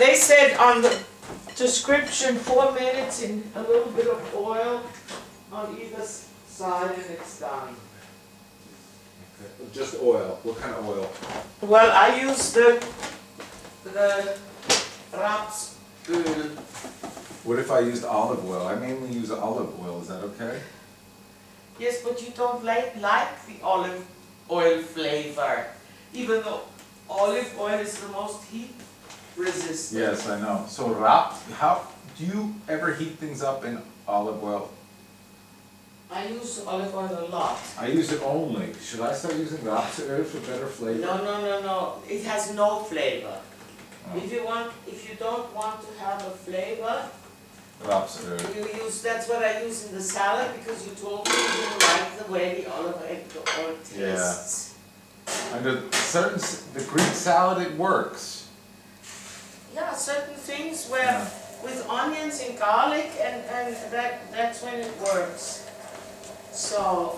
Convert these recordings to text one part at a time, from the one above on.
They said on the description 4 minutes in a little bit of oil on either side and it's done. Okay. Just oil. What kind of oil? Well, I use the rapsöl. What if I used olive oil? I mainly use olive oil. Is that okay? Yes, but you don't like the olive oil flavor, even though olive oil is the most heat resistant. Yes, I know. So how do you ever heat things up in olive oil? I use olive oil a lot. I use it only. Should I start using rapsöl for better flavor? No. It has no flavor. Oh. If you don't want to have a flavor, Rapsöl. that's what I use in the salad because you told me you like the way the olive oil tastes. Under the Greek salad, it works. Yeah, certain things where with onions and garlic and that's when it works. So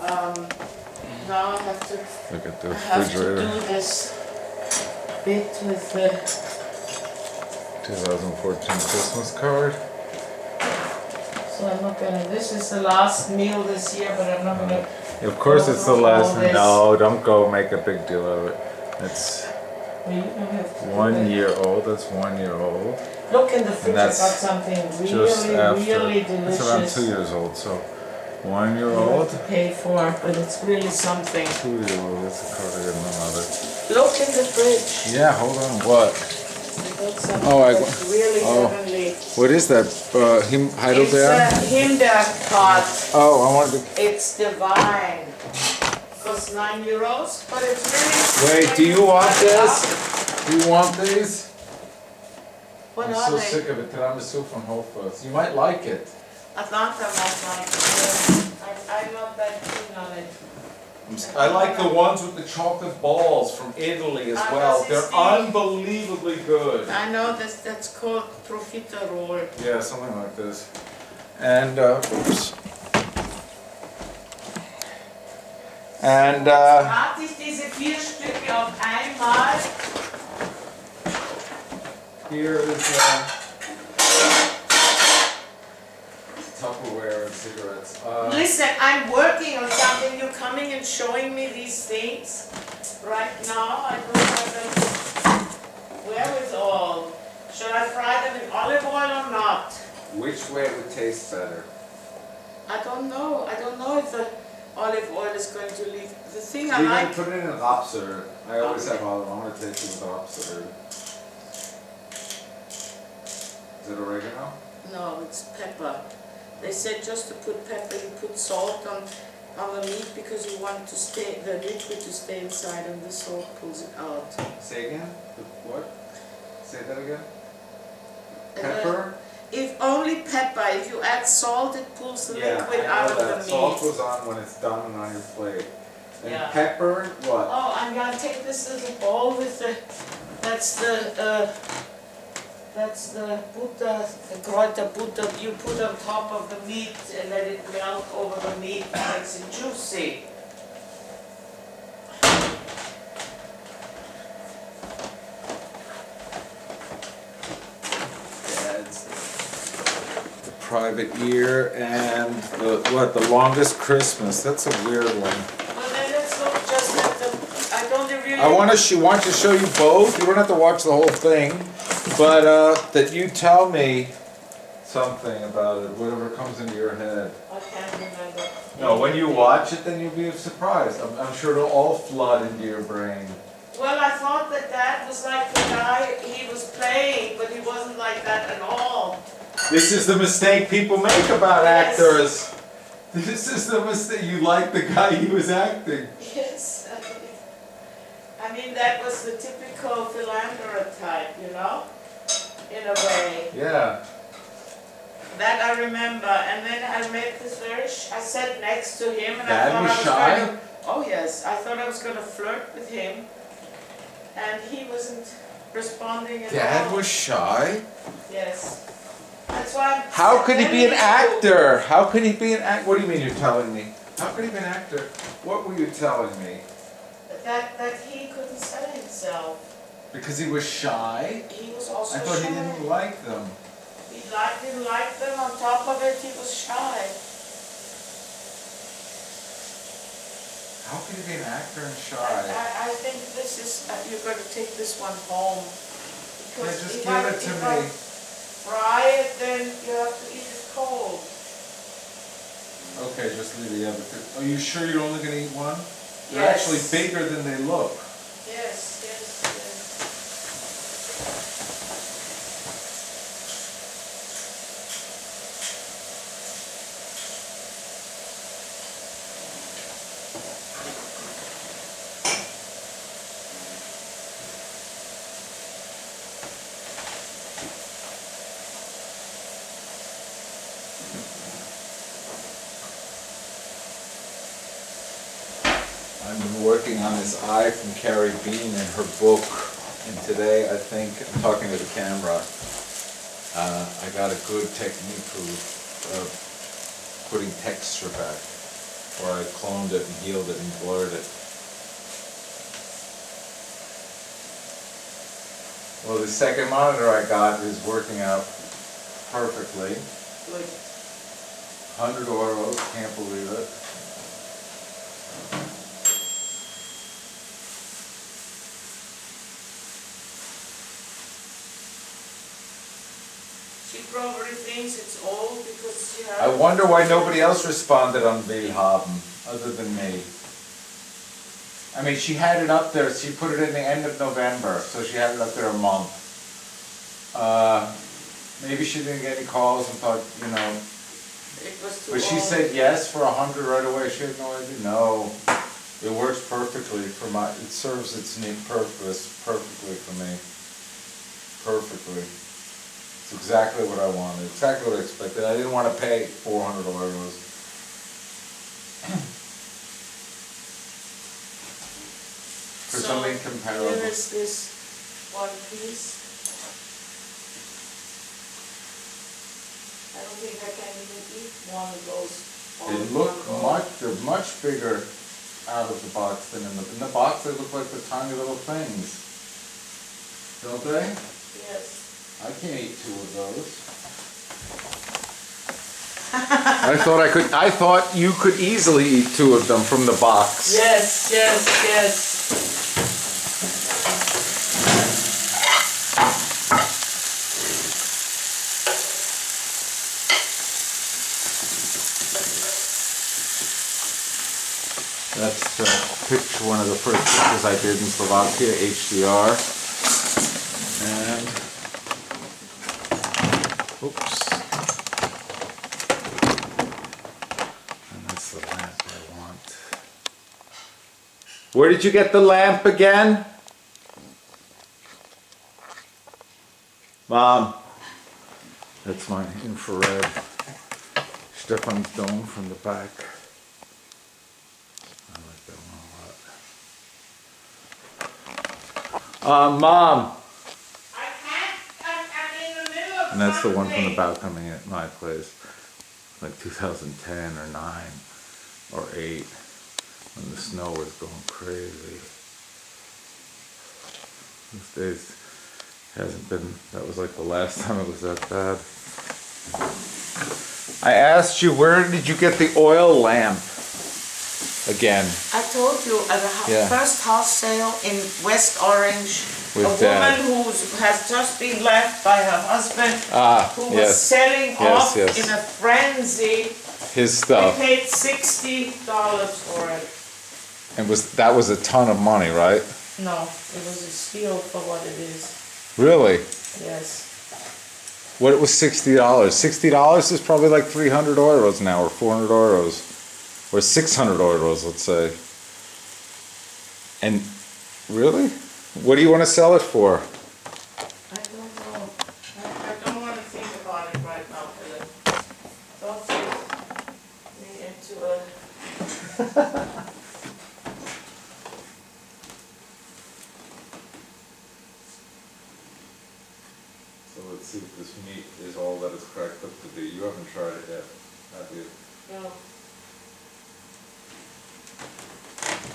now I have to Look at the do this bit with the 2014 Christmas card. So I'm not gonna. This is the last meal this year, but I'm not gonna. Of course, it's the last. No, don't go make a big deal of it. It's Well, you don't have to 1 year old. That's 1 year old. Look in the fridge. I got that's something Just after. really delicious. It's around 2 years old. So 1 year You old. have to pay for, but it's really something. 2 year old. That's the card I got my mother. Look in the fridge. Yeah. Hold on. What? I got something Oh, that's really heavenly. What is that? Heidelbeer? It's a Himbeerkart. Oh, I wanted to. It's divine. Costs €9, but it's really. Wait. Do you want this? Do you want these? What I'm are so they? sick of it. Tiramisu from Whole Foods. You might like it. Atlanta might like it. I'm not that keen on it. I like the ones with the chocolate balls from Italy as well. They're unbelievably good. I know that's called profiterol. Yeah, something like this. And oops. And Hatte ich diese 4 Stücke auf einmal? here is Tupperware and cigarettes. Listen, I'm working on something. You're coming and showing me these things right now. I don't have them wherewithal. Should I fry them in olive oil or not? Which way would taste better? I don't know. I don't know if the olive oil is going to leave. The thing I You like. can put it in rapsöl. I always Okay. have olive. I'm gonna taste it with rapsöl. Is it oregano? No, it's pepper. They said just to put pepper, you put salt on the meat because you want to stay the liquid to stay inside and the salt pulls it out. Say again? What? Say that again? And Pepper? if only pepper, if you add salt it pulls the liquid out of the meat. Salt goes on when it's done and on your plate. And Yeah. pepper, what? Oh, I'm gonna take this little bowl with the, that's the butter, the kräuter butter you put on top of the meat and let it melt over the meat and makes it juicy. The private ear and the longest Christmas. That's a weird one. Well then let's look just at the, I don't really. I want to show you both. You don't have to watch the whole thing, but that you tell me something about it, whatever comes into your head. I can't remember. No, when you watch it, then you'll be surprised. I'm sure it'll all flood into your brain. Well, I thought that was like the guy he was playing, but he wasn't like that at all. This is the mistake people make about Yes. actors. This is the mistake. You like the guy he was acting. Yes. I mean, that was the typical philanderer type, you know, in a way. Yeah. That I remember, and then I met this I sat next to him, and Dad I thought was I was shy? going to. Oh yes, I thought I was going to flirt with him, and he wasn't responding at all. Dad was shy? Yes. That's why. How could he be an actor? How could he be an actor? What do you mean you're telling me? How could he be an actor? What were you telling me? That he couldn't sell himself. Because he was shy? He was also I thought shy. he didn't like them. He didn't like them. On top of it, he was shy. How can you be an actor and shy? I think this is, you're going to take this one home. Yeah, Because just if give it to me. Fry it, then you have to eat it cold. Okay, just leave the other two. Are you sure you're only going to eat one? They're Yes. actually bigger than they look. Yes, yes, yes. I've been working on this eye from Carrie Bean in her book, and today I think, I'm talking to the camera, I got a good technique of putting texture back, where I cloned it and healed it and blurred it. Well, the second monitor I got is working out perfectly. Good. 100 euros, can't believe it. She probably thinks it's old because she has... I wonder why nobody else responded on Willhaben other than me. I mean, she had it up there, she put it in the end of November, so she had it up there a month. Maybe she didn't get any calls and thought, you know. It was too But she old. said yes for 100 right away, she had no idea. No, it works perfectly for my, it serves its need purpose perfectly for me. Perfectly. It's exactly what I wanted, exactly what I expected. I didn't want to pay 400 euros. For something comparable. Here is this one piece. I don't think I can even eat one of those. They look they're much bigger out of the box than in the box. They look like the tiny little things, don't they? Yes. I can't eat two of those. I thought you could easily eat two of them from the box. Yes, yes, yes. That's the picture, one of the first pictures I did in Slovakia, HDR. And, oops. And that's the lamp I want. Where did you get the lamp again? Mom. That's my infrared. Stefan's dome from the back. I like that one a lot. Mom! I can't, I'm in the middle of And that's the one from the something. balcony at my place. Like 2010 or 9 or 8. When the snow was going crazy. These days hasn't been, that was like the last time it was that bad. I asked you, where did you get the oil lamp? Again. I told you at the Yeah. first house sale in West Orange, With a Dad. woman who has just been left by her husband, who was Yes. selling Yes, off yes. in a frenzy. His I stuff. paid $60 for it. And that was a ton of money, right? No, it was a steal for what it is. Really? Yes. What, it was $60? $60 is probably like 300 euros now, or 400 euros. Or 600 euros, let's say. And, really? What do you want to sell it for? I don't know. I don't want to think about it right now, Philip. Don't get me into a... So let's see if this meat is all that it's cracked up to be. You haven't tried it yet, have you? No.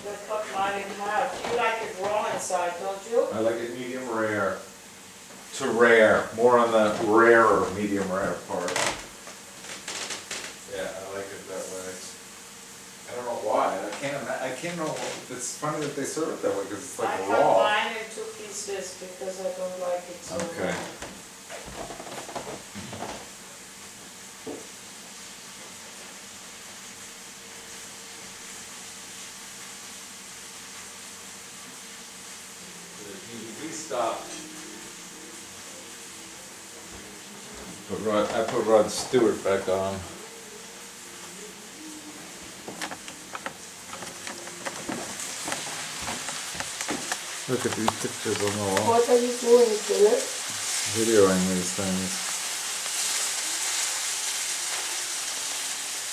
But cut mine in half. You like it raw inside, don't you? I like it medium rare to rare, more on the rarer medium rare part. Yeah, I like it that way. I don't know why. I can't know. It's funny that they serve it that way because it's like I raw. cut mine in 2 pieces because I don't like it so Okay. raw. We stopped. I put Rod Stewart back on. Look at these pictures on the wall. What are you doing, Philip? Videoing these things.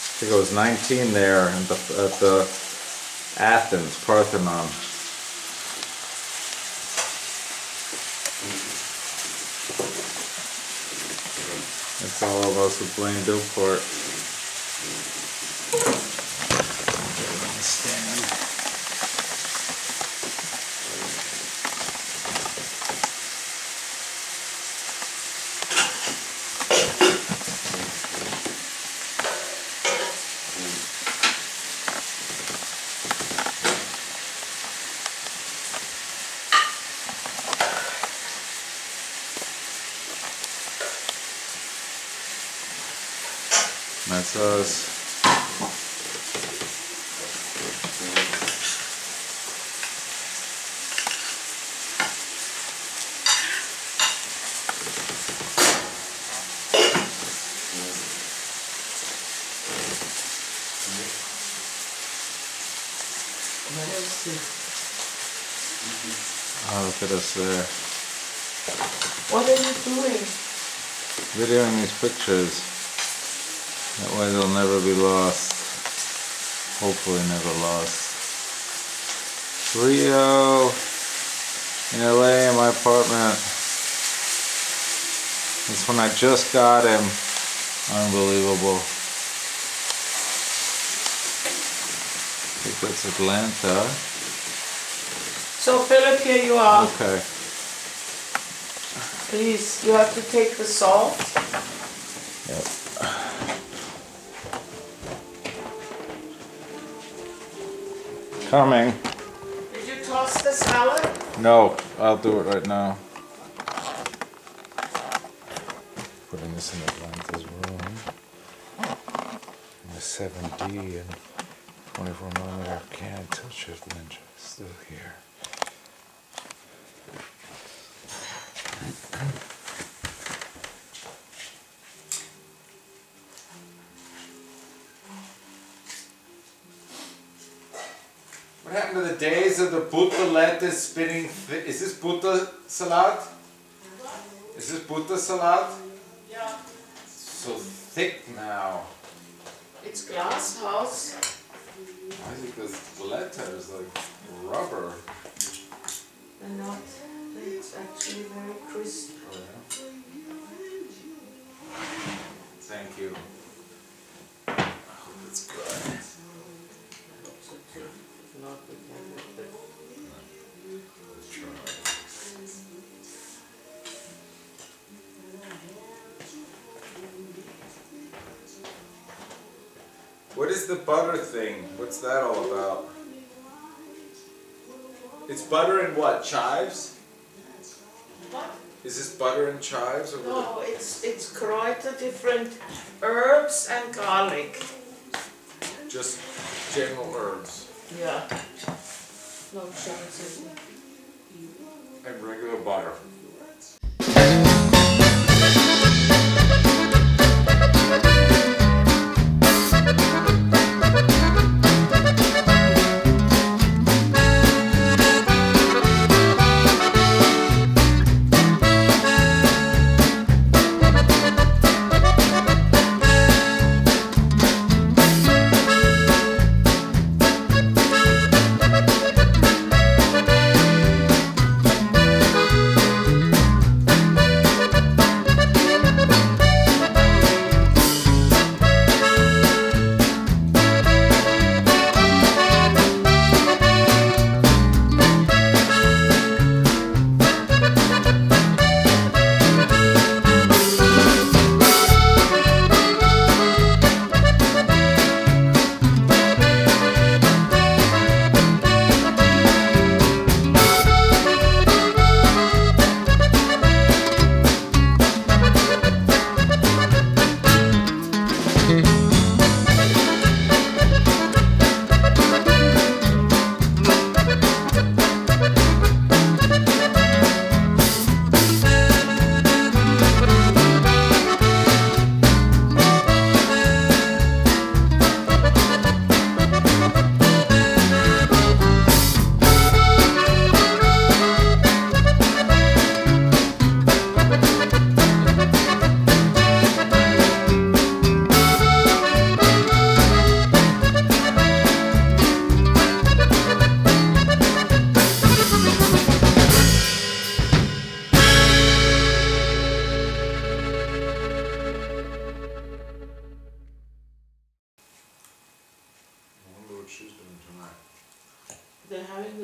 I think I was 19 there at the Athens Parthenon. It's all of us with Blaine Dillport. Stand. That's us. Oh, look at us there. What are you doing? Videoing these pictures. That way they'll never be lost. Hopefully never lost. Rio in LA in my apartment. That's when I just got him. Unbelievable. I think that's Atlanta. So Philip, here you are. Okay. Please, you have to take the salt. Yep. Coming. Did you toss the salad? No, I'll do it right now. Putting this in Atlanta's room. In the 7D and 24mm. Can't touch it, Ninja. It's still here. What happened to the days of the butter lettuce spinning? Is this butter salad? Is this butter salad? Yeah. So thick now. It's glass house. I think this letter is like rubber. And not, it's actually very crisp. Oh, yeah. Thank you. I hope it's good. Not we can have it. Let's try. What is the butter thing? What's that all about? It's butter and what? Chives? What? Is this butter and chives or what? No, it's kräuter, different herbs and garlic. Just general herbs Yeah. No chances. and regular butter.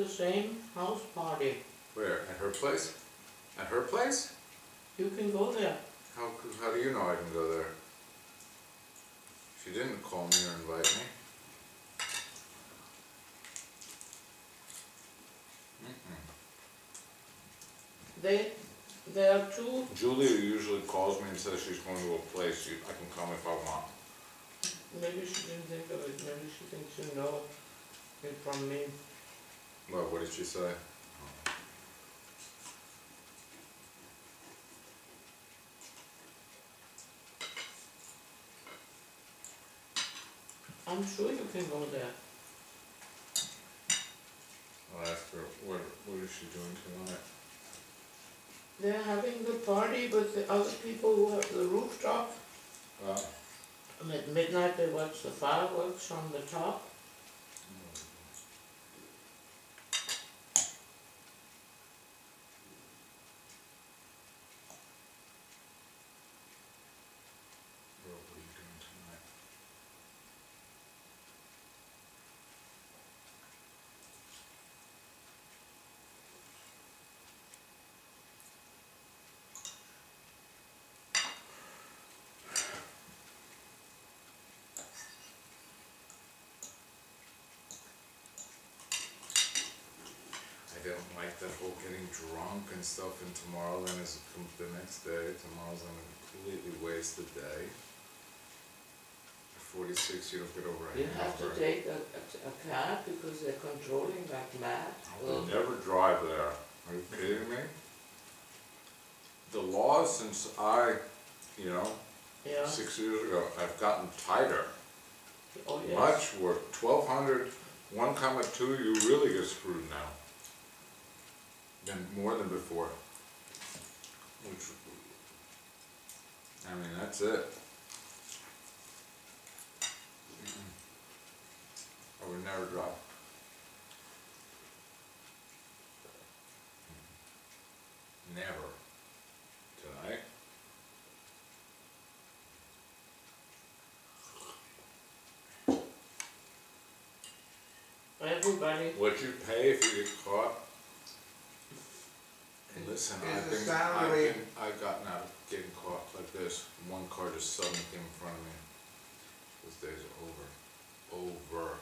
the same house party. Where? At her place? At her place? You can go there. How do you know I can go there? She didn't call me or invite me. There are two. Julia usually calls me and says she's going to a place. I can come if I want. Maybe she didn't think of it. Maybe she thinks you know it from me. Well, what did she say? I'm sure you can go there. I'll ask her, what is she doing tonight? They're having the party with the other people who have the rooftop. And at midnight they watch the fireworks from the top. What are you doing tonight? I don't like that whole getting drunk and stuff, and tomorrow then is the next day. Tomorrow's a completely wasted day. At 46, you don't get over a You have to hangover. take a cab because they're controlling like mad. I will never drive there. Are you kidding me? The laws since Yeah. 6 years ago, have gotten tighter. Oh yes. Much worse. 1,200, 1,2, you really get screwed now. More than before. Which, I mean, that's it. I would never drive. Never. Tonight? Everybody. What you pay if you get caught? And listen, I've gotten out of getting caught like this. One car just suddenly came in front of me. Those days are over. Over.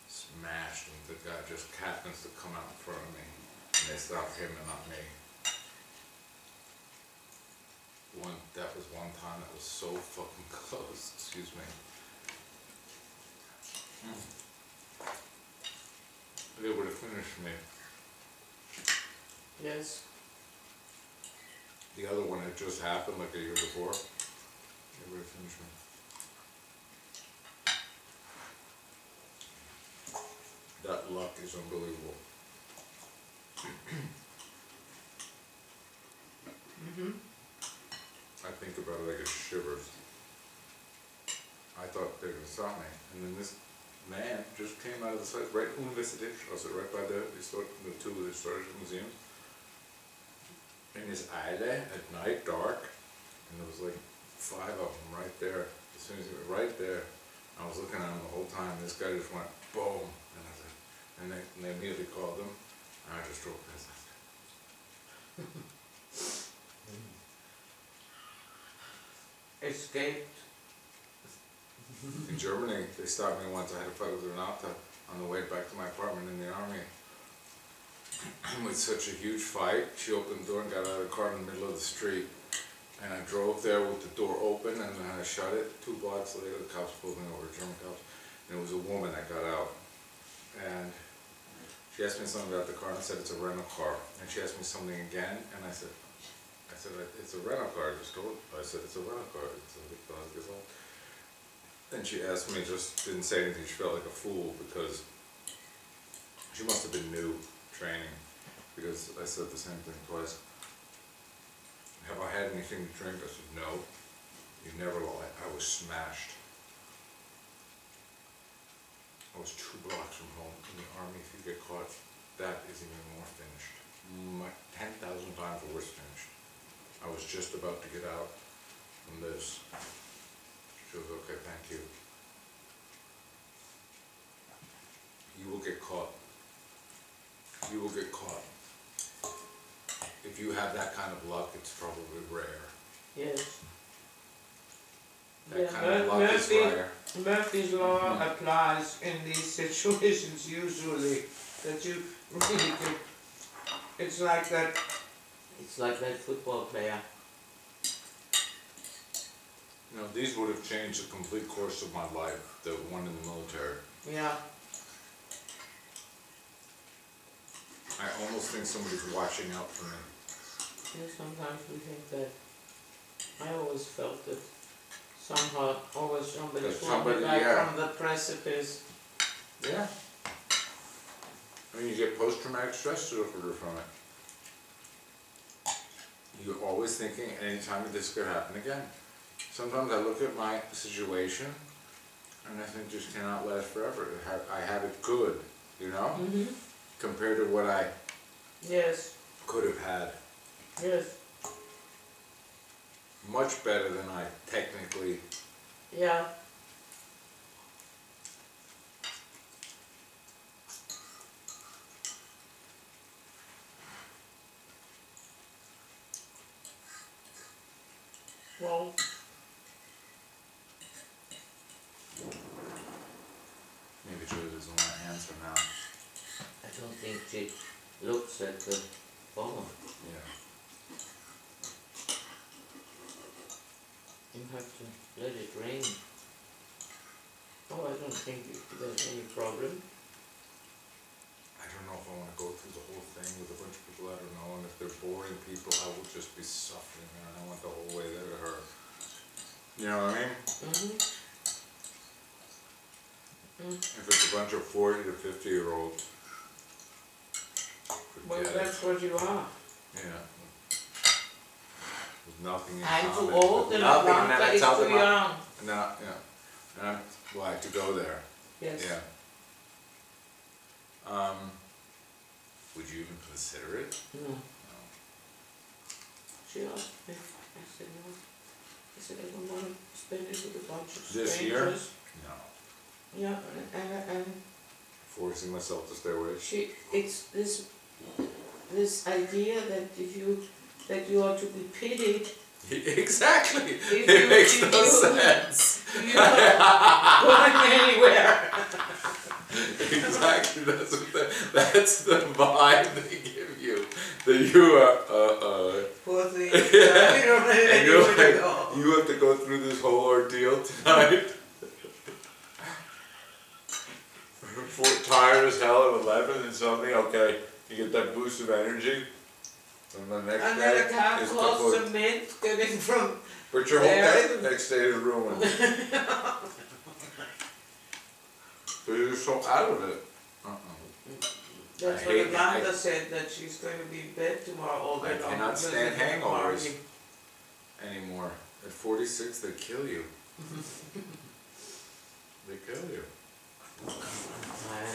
Smashed, and the guy just happens to come out in front of me. And they stop him and not me. That was one time that was so fucking close. Excuse me. They would have finished me. Yes. The other one had just happened like a year before. They would have finished me. That luck is unbelievable. I think about it, I get shivers. I thought they were gonna stop me, and then this man just came out of the site, right Unedited, right by the two of the historic museums. In his alley at night, dark, and there was like 5 of them right there. As soon as he was right there, I was looking at him the whole time. This guy just went boom, and I was like, and they immediately called him, and I just drove past. Escaped. In Germany, they stopped me once. I had a fight with Renata on the way back to my apartment in the army. With such a huge fight, she opened the door and got out of the car in the middle of the street. And I drove there with the door open, and then I shut it. 2 blocks later, the cops pulled me over, German cops. And it was a woman that got out. And she asked me something about the car, and I said, it's a rental car. And she asked me something again, and I said, it's a rental car. I said, it's a rental car. And she asked me, just didn't say anything. She felt like a fool because she must have been new training, because I said the same thing twice. Have I had anything to drink? I said, no. You never lie. I was smashed. I was 2 blocks from home. In the army, if you get caught, that is even more finished. 10,000 times worse finished. I was just about to get out from this. She was, okay, thank you. You will get caught. you will get caught. If you have that kind of luck, it's probably rare. Yes. That kind of luck is rare. Murphy's Law applies in these situations usually, that you really could, it's like that football player. You know, these would have changed the complete course of my life, the one in the military. Yeah. I almost think somebody's watching out for me. Yeah, sometimes we think that. I always felt that somehow always somebody's walking back from the precipice. Yeah. I mean, you get post-traumatic stress disorder from it. You're always thinking anytime this could happen again. Sometimes I look at my situation and I think this cannot last forever. I have it good, you know? Mm-hmm. Compared to what I could have had. Yes. Much better than I technically. Yeah. Well. Maybe Julie doesn't want to answer now. I don't think she looks at the phone. Yeah. You have to let it rain. Oh, I don't think there's any problem. I don't know if I want to go through the whole thing with a bunch of people I don't know, and if they're boring people, I will just be suffering, and I don't want the whole way there to her. You know what I mean? Mm-hmm. If it's a bunch of 40 to 50-year-olds. Well, that's what you are. Yeah. With nothing in I'm common. too old and Frauke is too young. No, yeah. And I'm glad to go there. Yes. Yeah. Would you even consider it? No. No. She asked me. I said no. I said I don't want to spend it with a bunch of strangers. This year? No. Yeah, and Forcing myself to stay away. it's this idea that you are to be pitied. Exactly. It makes no sense. You're not going anywhere. Exactly. That's the vibe they give you. That you are. Poor thing. You don't have anywhere to go. You have to go through this whole ordeal tonight. Tired as hell at 11 and something. Okay, you get that boost of energy. And the next And day then a car is calls complete. cement getting from. But your whole there. day the next day is ruined. So you're just so out of it. That's what Amanda said, that she's going to be in bed tomorrow all day long. I cannot because stand they're gonna hangovers argue. anymore. At 46, they kill you. They kill you.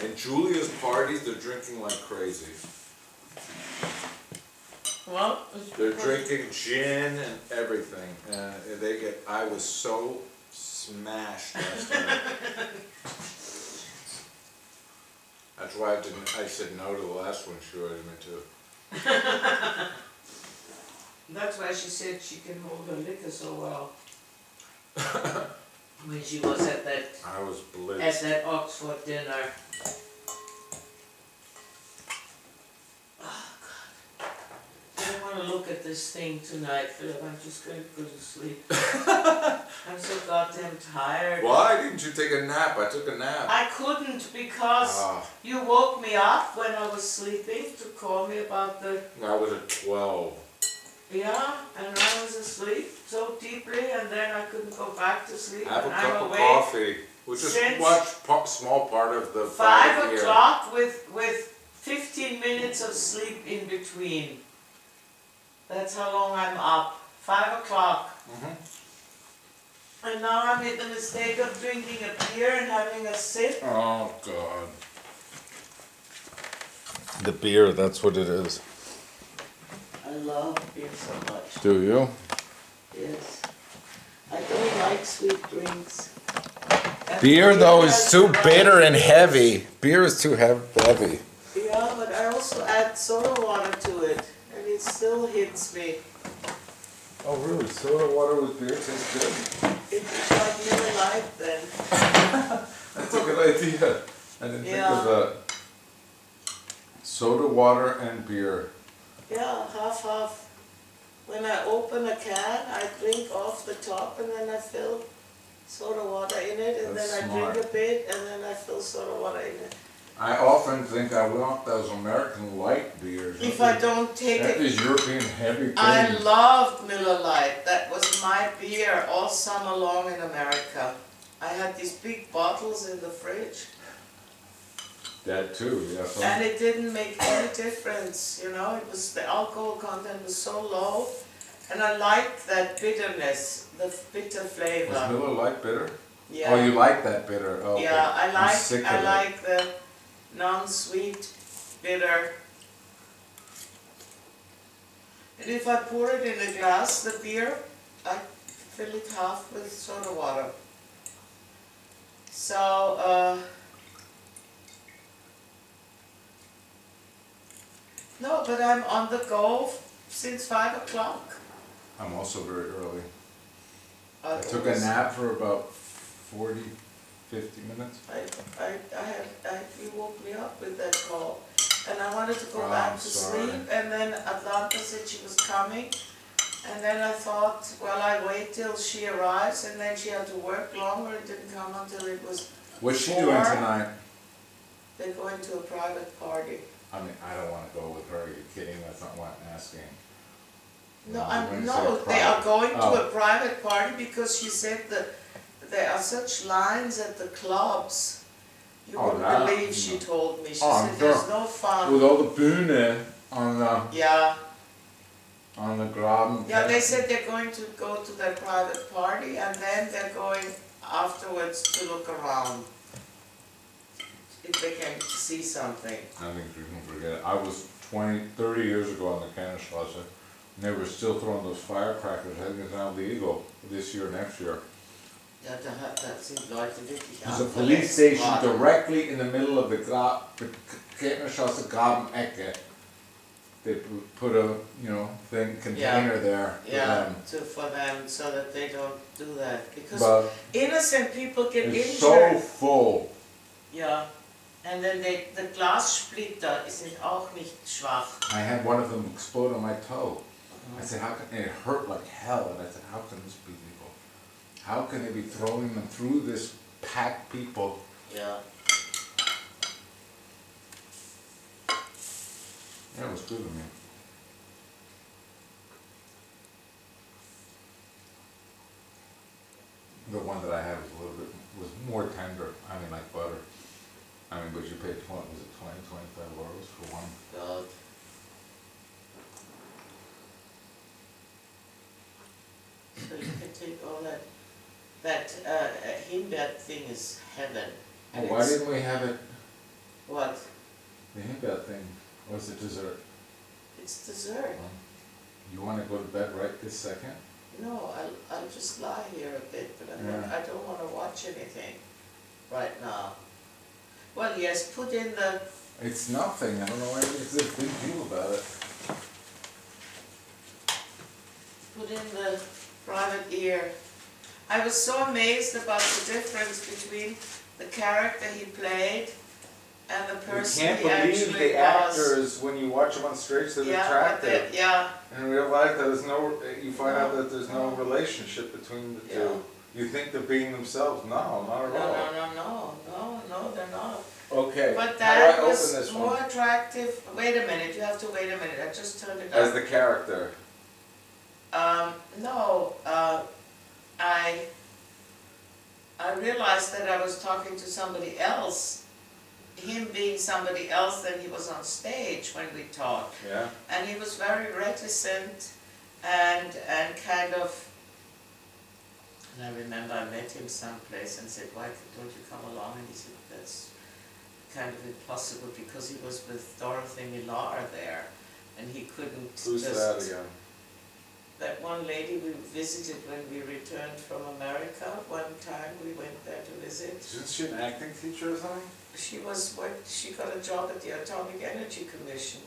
And Julia's parties, they're drinking like crazy. Well, They're drinking gin and everything. I was so smashed last night. That's why I said no to the last one she wanted me to. That's why she said she can hold her liquor so well. When she was at I was blitzed. that Oxford dinner. Oh God. I don't want to look at this thing tonight, Philip. I'm just going to go to sleep. I'm so goddamn tired. Why didn't you take a nap? I took a nap. I couldn't because you woke me up when I was sleeping to call me about the... I was at 12. Yeah, and I was asleep so deeply, and then I couldn't go back to sleep. Have a and cup I'm of awake coffee. We'll just since watch small part of the 5 year. o'clock with 15 minutes of sleep in between. That's how long I'm up. 5 o'clock. And now I made the mistake of drinking a beer and having a sip. Oh God. The beer, that's what it is. I love beer so much. Do you? Yes. I don't like sweet drinks. Beer Everything though has is too the right bitter and taste. heavy. Beer is too heavy. Yeah, but I also add soda water to it, and it still hits me. Oh, really? Soda water with beer tastes good? It's like Miller Lite then. That's a good idea. I didn't think of that. Soda water and beer. Yeah, half. When I open a can, I drink off the top and then I fill soda water in it, and That's then I smart. drink a bit and then I fill soda water in it. I often think I want those American light beers. If I don't take That it, is European heavy thing. I loved Miller Lite. That was my beer all summer long in America. I had these big bottles in the fridge. That too, yeah. And it didn't make any difference, you know, it was, the alcohol content was so low, and I liked that bitterness, the bitter flavor. Was Miller Lite bitter? Yeah. Oh, you like that bitter? Oh, okay. Yeah, I'm sick of I it. like the non-sweet bitter. And if I pour it in a glass, the beer, I fill it half with soda water. So, no, but I'm on the go since 5 o'clock. I'm also very early. I I took a nap for about 40, 50 minutes. You woke me up with that call, and I wanted to go Oh, back I'm to sorry. sleep, and then Atlanta said she was coming, and then I thought, well, I wait till she arrives, and then she had to work longer, it didn't come until it was What's she 4. doing tonight? They're going to a private party. I mean, I don't want to go with her. Are you kidding? That's not what I'm asking. No, When you say no, they are private. going to Oh. a private party because she said that there are such lines at the clubs. You Oh, wouldn't that- believe, she told me. She Oh, said I'm there's sure. no fun. With all the Bühne Yeah, on the Graben. yeah, they said they're going to go to their private party and then they're going afterwards to look around. If they can see something. I think you can forget it. I was 20, 30 years ago on the Kennenstrasse, and they were still throwing those firecrackers. I think it's now legal this year, next year. Ja, da sind Leute wirklich There's a police verletzt station worden. directly in the middle of the Kennenstrasse Graben-Ecke. They put a, container there for Yeah, them. for them, so that they don't do that. Because But innocent people get it's injured. so full. Ja, and then the Glassplitter sind auch nicht schwach. I had one of them explode on my toe. I said, how can, and it hurt like hell, and I said, how can this be legal? How can they be throwing them through this packed people? Yeah. Yeah, it was good of me. The one that I had was more tender, I mean like butter. I mean, but you paid, what was it, 20, 25 euros for one? God. So you can take all that Himbeer thing is heaven. Oh, And why it's- didn't we have it, What? the Himbeer thing, or was it dessert? It's dessert. You wanna go to bed right this second? No, I'll just lie here a bit, but Yeah. I don't want to watch anything right now. Well, yes, put in the, It's nothing, I don't know why it's a big deal about it. put in the private ear. I was so amazed about the difference between the character he played and the person he actually was. when you watch them on stage, they're Yeah, but yeah, In real life, you find out that there's no No. relationship between the Yeah. two. You think they're being themselves, no, not at all. no, they're not. Okay, But how do I that open was this more one? attractive, wait a minute, you have to wait a minute, I just turned it As up. the character. No, I realized that I was talking to somebody else, him being somebody else than he was on stage when we talked. Yeah. And he was very reticent and kind of, and I remember I met him someplace and said, why don't you come along? And he said, that's kind of impossible because he was with Dorothy Millar there and he couldn't Who's just... that again? That one lady we visited when we returned from America, one time we went there to visit. Isn't she an acting teacher or something? She got a job at the Atomic Energy Commission.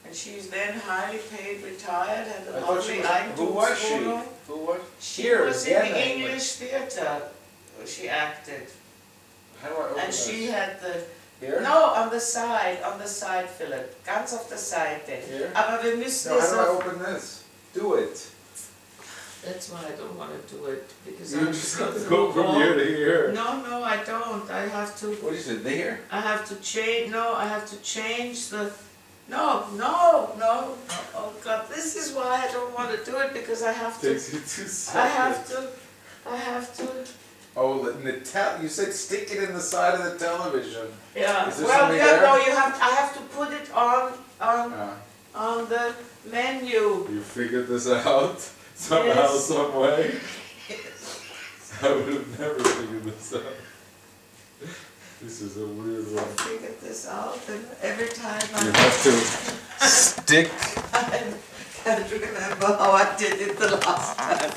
And she's then highly paid, retired, had a I thought lovely she was, who was she? Eigentumswohnung. Who was? She Here, was in the Vienna, English theatre. She acted. How do I open And this? she had the... Here? No, on the side, Philipp. Ganz auf der Seite. Here? Aber wir müssen No, how es do I auf... open this? Do it. That's why I don't want to do it, because You I'm just going have to to go move from on. here to here. No, I don't. I have to... What is it, there? I have to change, I have to change the, no, oh God, this is why I don't want to do it, because I have to, Takes you 2 seconds. I have to, Oh, you said stick it in the side of the television. yeah, Is there well, something yeah, there? no, I have to put it on the menu. You figured this out? Somehow, Yes. some way? Yes. I would have never figured this out. This is a weird I one. figured this out, and every time You I have to stick. can't remember how I did it the last time.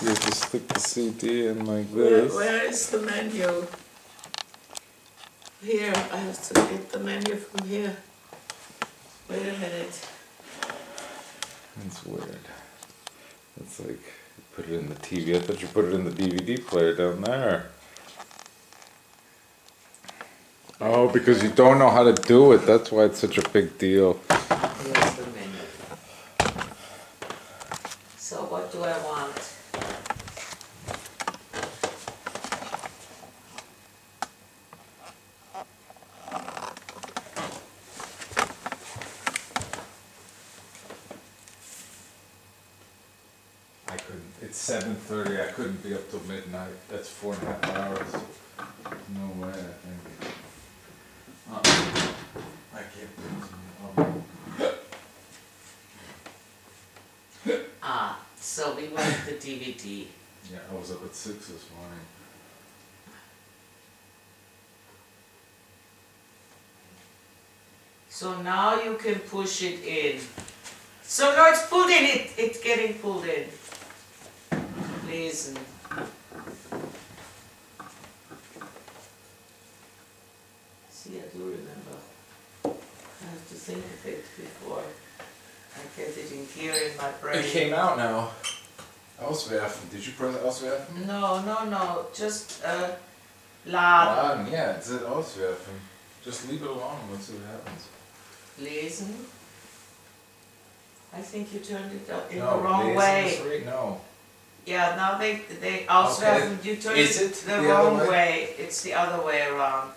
You have to stick the CD in like Where is the menu? Here, I have to get the menu from here. Wait a minute. It's weird. It's like you put it in the TV. I thought you put it in the DVD player down there. Oh, because you don't know how to do it. That's why it's such a big deal. Here's the menu. So what do I want? I couldn't. It's 7:30. I couldn't be up till midnight. That's 4.5 hours. No way. I think. I can't do it. So we want the DVD. Yeah, I was up at 6 this morning. So now you can push it in. So now it's pulled in, it's getting pulled in. Lesen. See, I do remember. I have to think of it before I get it in gear in my brain. It came out now. Auswerfen. Did you press Auswerfen? No, just laden. Laden, yeah, it said Auswerfen. Just leave it alone and let's see what happens. Lesen. I think you turned it in No, the wrong lesen way. is right, no. Yeah, now they auswerfen, you turned Is it it the the other wrong way? way. It's the other way around.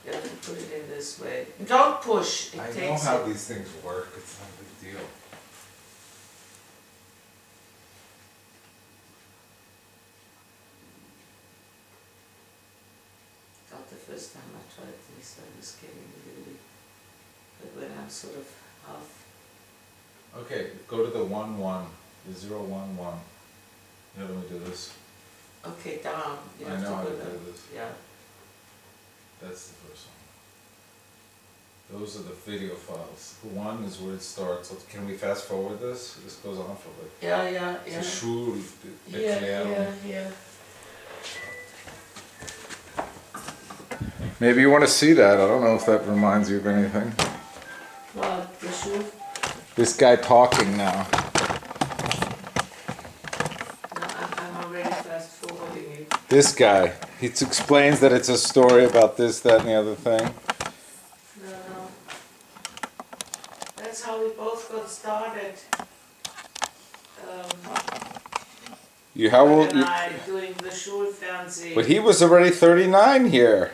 You have to put it in this way. Don't push, it I know takes how it. these things work, it's not a big deal. Not the first time I tried this, I was getting really, but when I'm sort of half, Okay, go to the 1-1, the 0-1-1. Yeah, let me do this. okay, down. You I have know to how go to down. do this. Yeah. That's the first one. Those are the video files. The 1 is where it starts. So can we fast forward this? This goes on for like. Yeah. It's a Schul Yeah. Maybe you want to see that. I don't know if that reminds you of anything. Well, the shoe. This guy talking now. No, I'm already fast forwarding it. This guy. He explains that it's a story about this, that, and the other thing. No. That's how we both got started. How old? And I doing the Schulfernsehen. But he was already 39 here.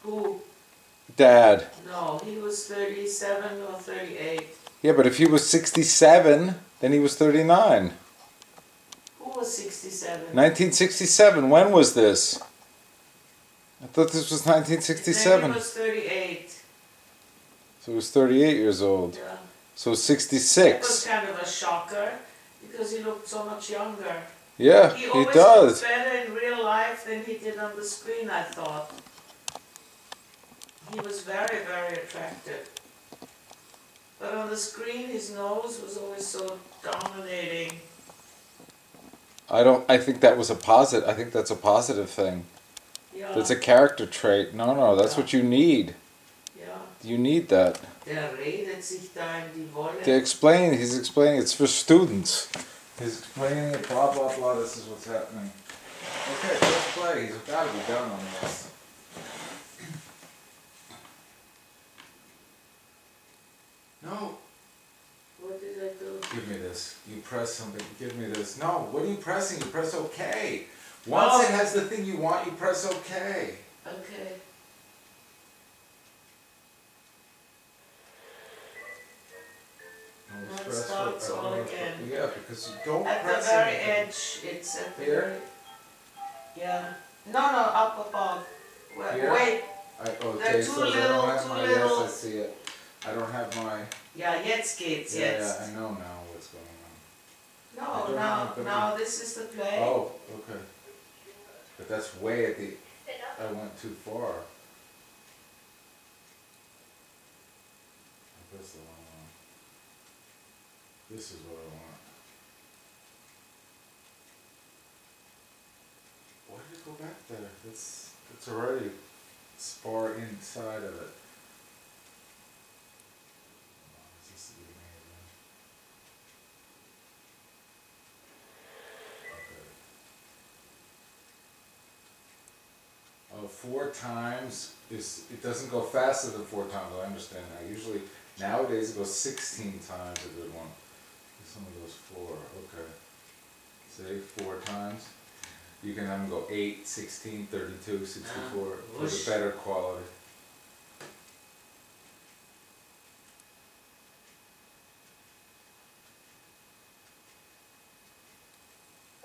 Who? Dad. No, he was 37 or 38. Yeah, but if he was 67, then he was 39. Who was 67? 1967, when was this? I thought this was Then 1967. he was 38. So he was 38 years old. Yeah. So That was 66. kind of a shocker because he looked so much younger. Yeah, He he always does. looked better in real life than he did on the screen, I thought. He was very, very attractive. But on the screen, his nose was always so dominating. I think that was a positive. I think that's a positive thing. Yeah. That's a character trait. No, that's Yeah. what you need. Yeah. You need that. Der redet sich da in die Wolle. He's explaining it's for students. He's explaining it, blah, blah, blah, this is what's happening. Okay, let's play. He's got to be done on this. No. What did I do? Give me this. You press something. Give me this. No, what are you pressing? You press OK. Once it has the thing you want, you press OK. Okay. Now it starts all again. Yeah, because you don't at press the very anything. edge, it's at the Here? very... Yeah. No, up above. Here? Wait. Okay, They're so too I don't have too my, little. yes, I see it. I don't have my, Ja, jetzt geht's, yeah, jetzt. I know now what's going on. No, now this is the play. Oh, okay. But that's way at the, I went too far. I pressed the wrong one. This is what I want. Why did it go back there? It's already far inside of it. Is this the beginning again? Okay. 4 times is, it doesn't go faster than 4 times, I understand that. Usually, nowadays it goes 16 times a good one. This one goes 4, okay. Say 4 times. You can have them go 8, 16, 32, 64 for the better quality.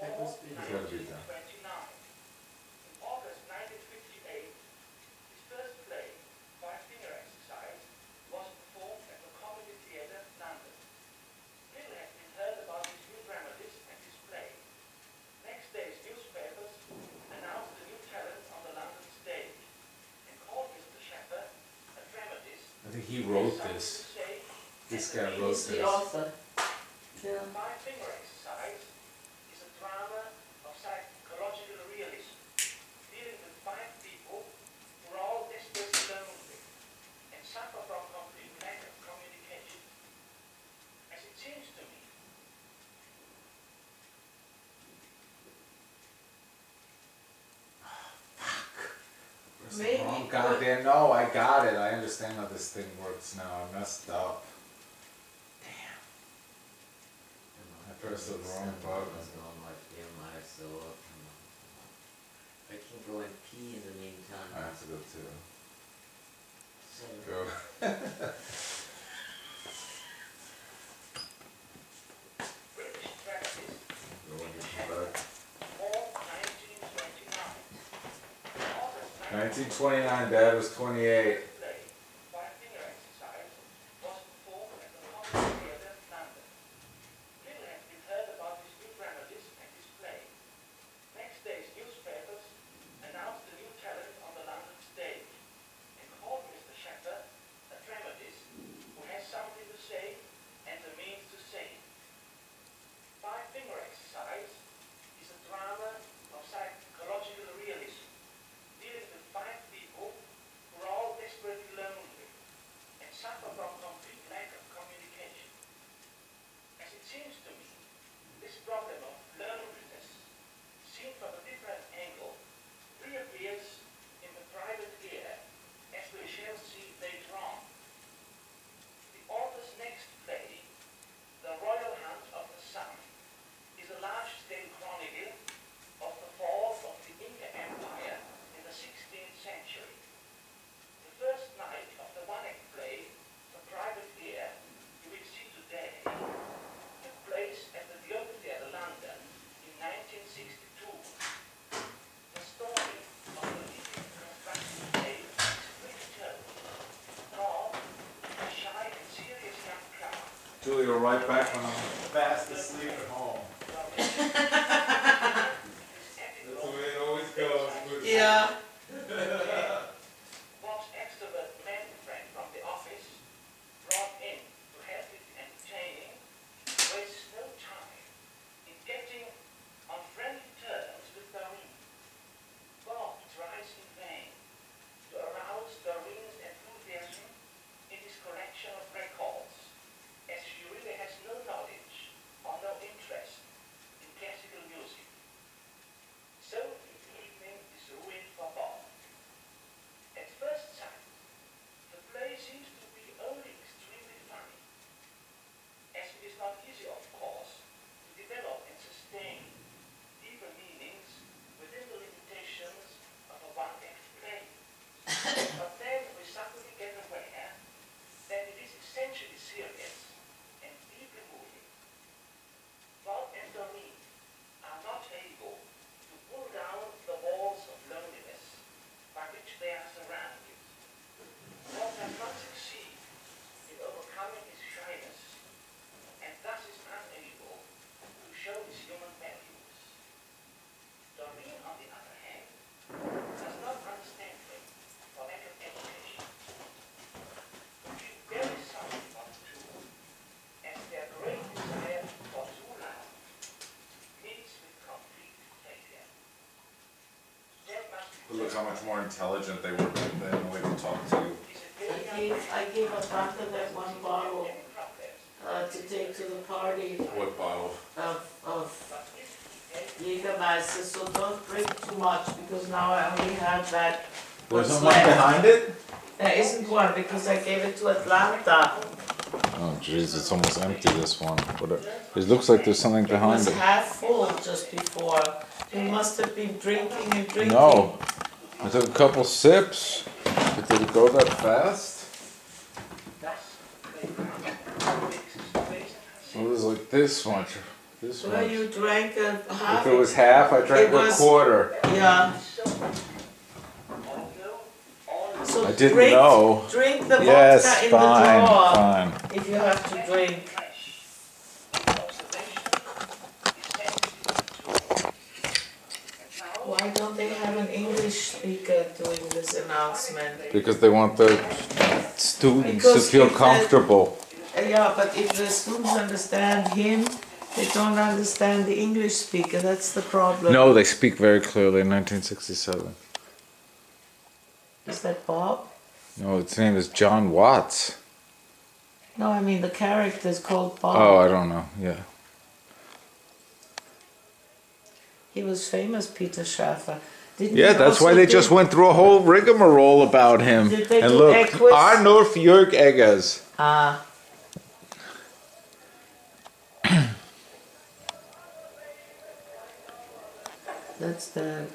That must be It's gotta be done. In August 1958, his first play, Five-Finger Exercise, was performed at the Comedy Theatre, London. Little has been heard about his new dramatist and his play. Next day's newspapers announced the new talent on the London stage and called Mr. Shepard, a dramatist. I think he wrote this. This guy wrote He's the this. author. Yeah. Five-Finger Exercise is a drama of psychological realism, dealing with 5 people who are all desperately lonely and suffer from complete lack of communication. As it seems to me, Maybe, Wrong goddamn, no, I got it. I understand how this thing works now. I messed up. Damn. I pressed the wrong button. I can go and pee in the meantime. I have to go too. So, Go. British dramatist Go when you come Shepard, back. born 1929. August 1929, Dad was 28. play, Five-Finger Exercise, was performed at the Comedy Theatre, London. Little has been heard about his new dramatist and his play. Next day's newspapers announced the new talent on the London stage and called Mr. Shepard, a dramatist who has something to say and the means to say it. Five-Finger Exercise is a drama of psychological realism, dealing with 5 people who are all desperately lonely and suffer from complete lack of communication. As it seems to me, this problem of loneliness, seen from a different angle, reappears in the private ear, as we shall see later on. The author's next play, The Royal Hunt of the Sun, is a large-scale chronicle of the fall of the Inca Empire in the 16th century. The first night of the one-act play, The Private Ear, you will see today, took place at the U.S.A. Theatre, London in 1962. The story of the legally constructed play is pretty told. Paul, a shy and serious young clerk, Julie will write back when I'm fast asleep at home. That's the way it always goes. yeah. Bob's extrovert man friend from the office, brought in to help with the entertaining, wastes no time in getting on friendly terms with Doreen. Bob tries in vain to arouse Doreen's enthusiasm how much more intelligent they were back then, the way they talked to you. I gave a doctor that one bottle to take to the party What bottle? of Jägermeister, so don't drink too much because now I only have that. Was what's there one left. behind it? There isn't one because I gave it to Atlanta. Oh jeez, it's almost empty, this one. It looks like there's something It behind was it. half full just before. You must have been drinking and drinking. No, I took a couple sips. But did it go that fast? It was like this much. This Well, much. you drank a half. If it was half, I drank It was- a quarter. Yeah. So I didn't drink, know. Drink the Yes, vodka in fine, the drawer fine. if you have to drink. Why don't they have an English speaker doing this announcement? Because they want the students Because to feel if the- comfortable. Yeah, but if the students understand him, they don't understand the English speaker. That's the problem. No, they speak very clearly in 1967. Is that Bob? No, its name is John Watts. No, I mean the character is called Bob. Oh, I don't know. Yeah. He was famous, Peter Schaffer. Didn't Yeah, he that's also why they do- just went through a whole rigmarole about him. Did they And do look, Equus? Arnulf Jörg Eggers. Ah. That's the.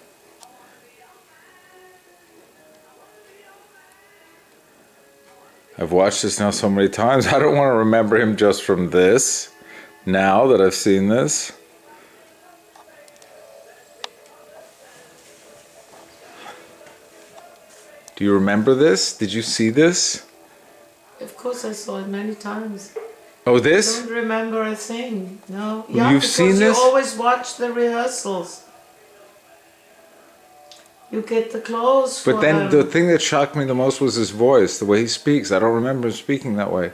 I've watched this now so many times. I don't want to remember him just from this. Now that I've seen this. Do you remember this? Did you see this? Of course, I saw it many times. Oh, I this? don't remember a thing. No. You've seen because this? you always watch the rehearsals. You get the clothes for But then them. the thing that shocked me the most was his voice, the way he speaks. I don't remember him speaking that way.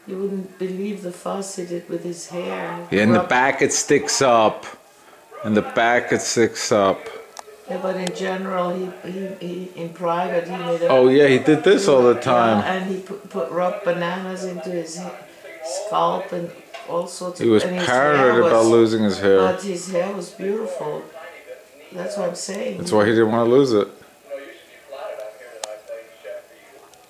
You wouldn't believe the fuss he did with his hair. Yeah, in the Rub- back it sticks up. In the back it sticks up. Yeah, but in general, he in private he made a. Oh yeah, he did this all the time. Yeah, and he rubbed bananas into his scalp and all sorts of. He was and his paranoid hair about was- losing his hair. But his hair was beautiful. That's what I'm saying. That's why he didn't want to lose it. You know, you should be flattered I'm here tonight playing chef for you.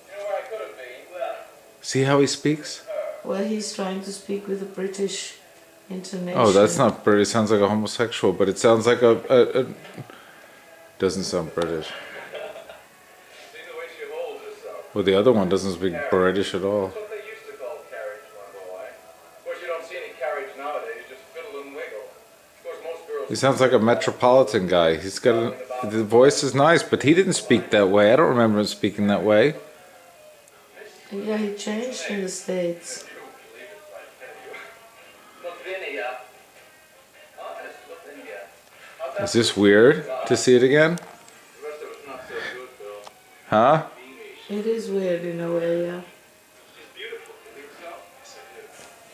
You know where I could have been? Well, See how he speaks? Well, he's trying to speak with a British intonation. Oh, that's not British. It sounds like a homosexual, but it sounds like a doesn't sound British. see the way she holds herself. Well, the other one doesn't speak British at all. That's what they used to call carriage, my boy. Of course, you don't see any carriage nowadays, just fiddle and wiggle. Of course, most girls... He sounds like a metropolitan guy. He's got the voice is nice, but he didn't speak that way. I don't remember him speaking that way. Yeah, he changed in the States. Look, Vinny, honest, look, Vinny, how's that? Is this weird to see it again? The rest of it's not so good, Bill. Huh? It is weird in a way, yeah. She's beautiful, you think so? Yes, I do.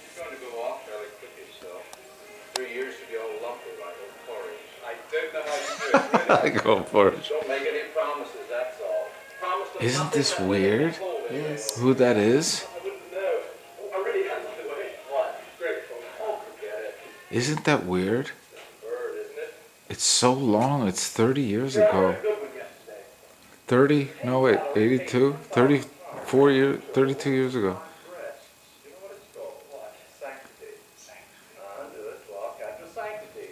She's going to go off fairly quickly, so 3 years to be all lumpy like old porridge. I don't know how you do it, really. Go for it. Don't make any promises, that's all. Promise them Isn't nothing this that will weird? make them hold it. Yes. Who that is? I wouldn't know. Oh, I really have, by the way. What? Grateful. Oh, forget it. Isn't that weird? Bird, isn't it? It's so long. It's 30 years Yeah, I ago. heard a good one yesterday. 30? No, wait. 82? 34 years? 32 years ago. Rest. You know what it's called? What? Sanctity. Sanctity. Do it, Frauke. After sanctity.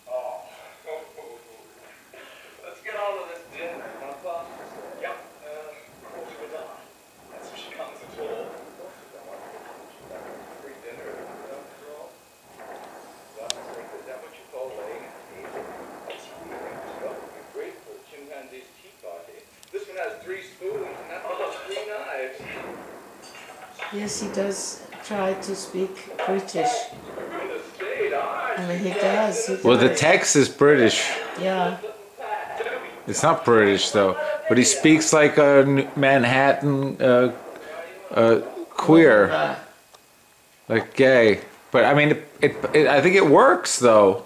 Oh. Let's get on to this dinner. Now, Claus? Yep. What's with that? That's if she comes at all. Free dinner, after all. Well, is that what you call laying at the table? That's well, you're great for a chimpanzee's tea party. This one has 3 spoons and that one has 3 knives. Yes, he does try to speak British. In the state, I mean, he does. He Well, the does. text is British. Yeah. It's not British, though. But he speaks like a Manhattan queer. Like gay. But, I mean, I think it works, though.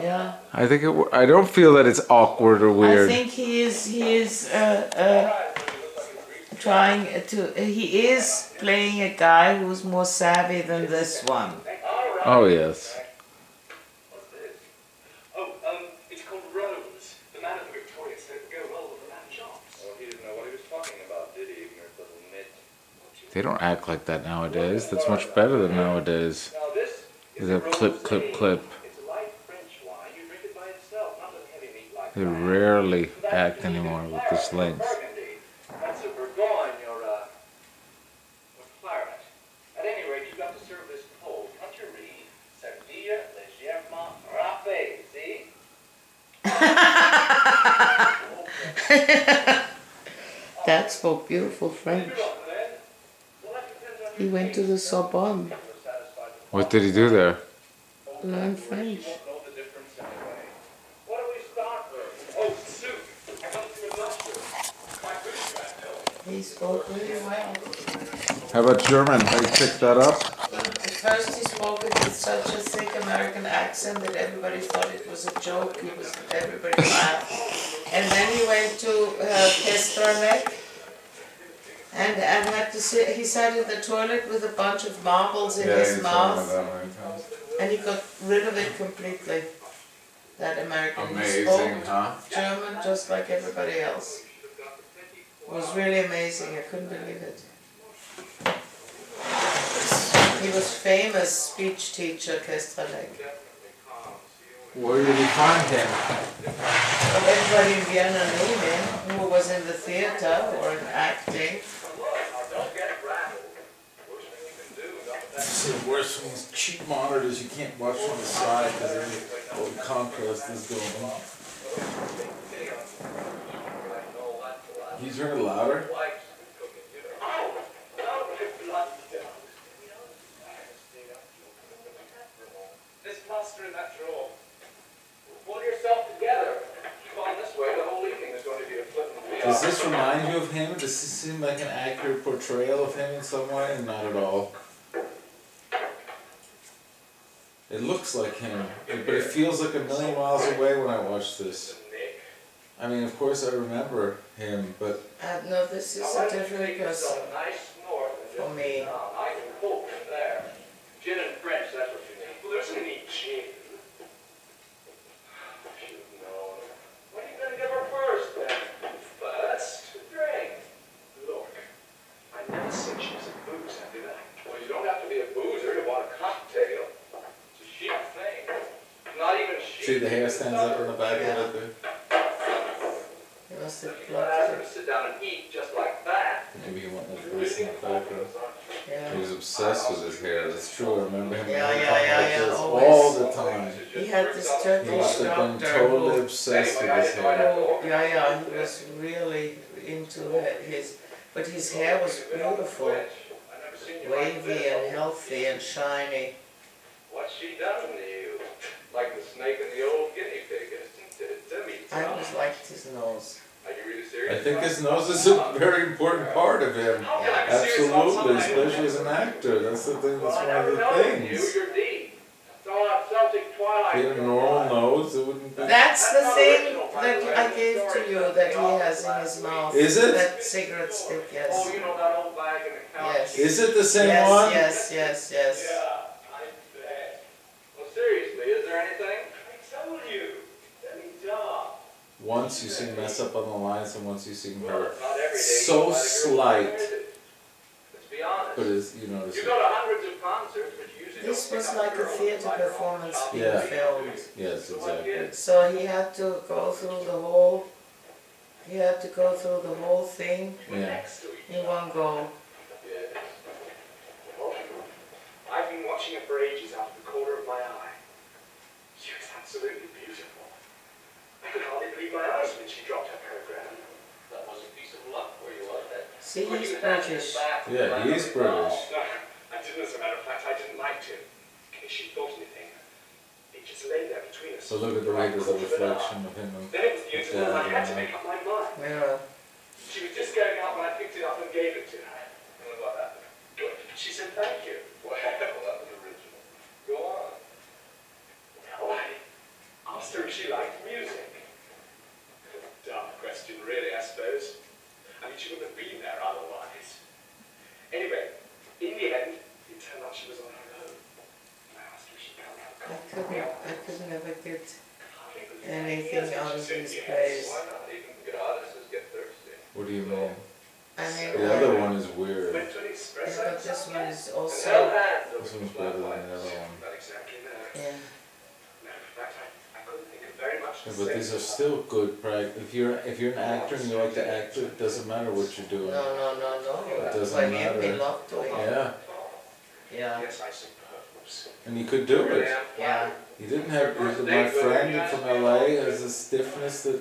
Yeah. I think I don't feel that it's awkward or I weird. think he is trying to, he is playing a guy who's more savvy than this one. Oh yes. What's this? Oh, it's called Rose. The man at the Victoria said it would go well with the lamb chops. Oh, he didn't know what he was talking about, did he, ignorant little nit? They don't act like that nowadays. That's much better than nowadays. Now this is They a have clip, clip, rosé. clip. It's a light French wine. You drink it by itself, not with heavy meat like They that. rarely That's act either anymore with claret this or length. Burgundy. That's a Bourgogne or claret. At any rate, you've got to serve this cold. Can't you read? Servir légèrement râpé. See? Dad spoke beautiful French. He went to the Sorbonne, What did he do there? learn French. What do we start with? Oh, soup. I got some mushroom. My food's back though. He spoke really well. How about German? Have you picked that up? At first he spoke it with such a thick American accent that everybody thought it was a joke. Everybody laughed. And then he went to Kestranek and had to sit, he sat in the toilet with a bunch of marbles in his mouth. And he got rid of it completely. That American. Amazing, he spoke huh? German just like everybody else. It was really amazing. I couldn't believe it. He was famous speech teacher, Kestranek. Where did you find him? Everybody in Vienna knew him, who was in the theater or in acting. It's the worst from these cheap monitors. You can't watch from the side because all the contrast is going on. Can you turn it louder? This plaster in that drawer. Pull yourself together. Keep on this way. The whole evening is going to be a flip and wheel. Does this remind you of him? Does this seem like an accurate portrayal of him in some way? Not at all. It looks like him, but it feels like a million miles away when I watch this. I mean, of course I remember him, but... No, this is a different person for me. I can pull from there. Gin and French, that's what you need. Well, there isn't any gin. Should have known. What are you going to give her first, then? First, drink. Look, I never said she was a boozer, did I? Well, you don't have to be a boozer to want a cocktail. It's a chic thing. Not even chic. See, the hair stands up in the back of it. He must have You gotta ask her plucked to sit down and eat just like that. Maybe he wanted to voice in the background. it. Yeah. He was obsessed with his hair, that's true. I remember him Yeah, talking yeah, like yeah, this always. all the time. He had this He Turkish must have been doctor totally who, obsessed with his hair. yeah, he was really into his, but his hair was beautiful, wavy and healthy and shiny. What's she done to you? Like the snake and the old guinea pig, isn't it? Tell me, I always liked his nose. are you really serious? I think his nose is a very important part of him. Absolutely, especially as an actor. That's the thing. That's one of the things. You're deep. Throw out Celtic Twilight. He had a normal nose. It wouldn't be. That's the thing that I gave to you that he has in his mouth. Is it? That cigarette stick, Oh, yes. you know that old bag in the couch? Yes. Is it the same Yes, one? yes, yes, yes. Yeah, I bet. Well, seriously, is there anything? I told you. Let me talk. Once you see mess up on the lines, and once you see Well, her not every day so you go by the girl slight, Let's be honest. but as you notice. You go to hundreds of concerts, but you usually This don't was pick up like a girls theater like her. performance being Yeah. filmed. Yes, exactly. So he had to go through the whole, thing Yeah. Next to each in one go. Yes. Well, I've been watching her for ages out of the corner of my eye. She was absolutely beautiful. I could hardly believe my eyes when she dropped her program. That was a piece of luck for you, wasn't it? See, he's British. Yeah, he is British. No, I didn't, as a matter of fact, I didn't like to. If she thought anything, it just lay there between us. So look at the way there's a reflection of him. Then it was the interval I had to make up my mind. Yeah. She was just going out when I picked it up and gave it to her. And what happened? Good. She said thank you. Well, that was original. Go on. Well, I these plays. Why not? Even good artists get thirsty. What do you mean? I mean, The other one is weird. Went to an express yeah, but this one is also, This one's better than the other one. Not exactly that. yeah, Matter of fact, I couldn't think of very much to Yeah, but say. these are still good practice. If you're an actor and you like to act, it doesn't matter what you're doing. no. It doesn't For him, he matter. loved doing it. Yeah, Yeah, Yes, I suppose. and he could do it. yeah, He didn't have, my friend from LA has this stiffness that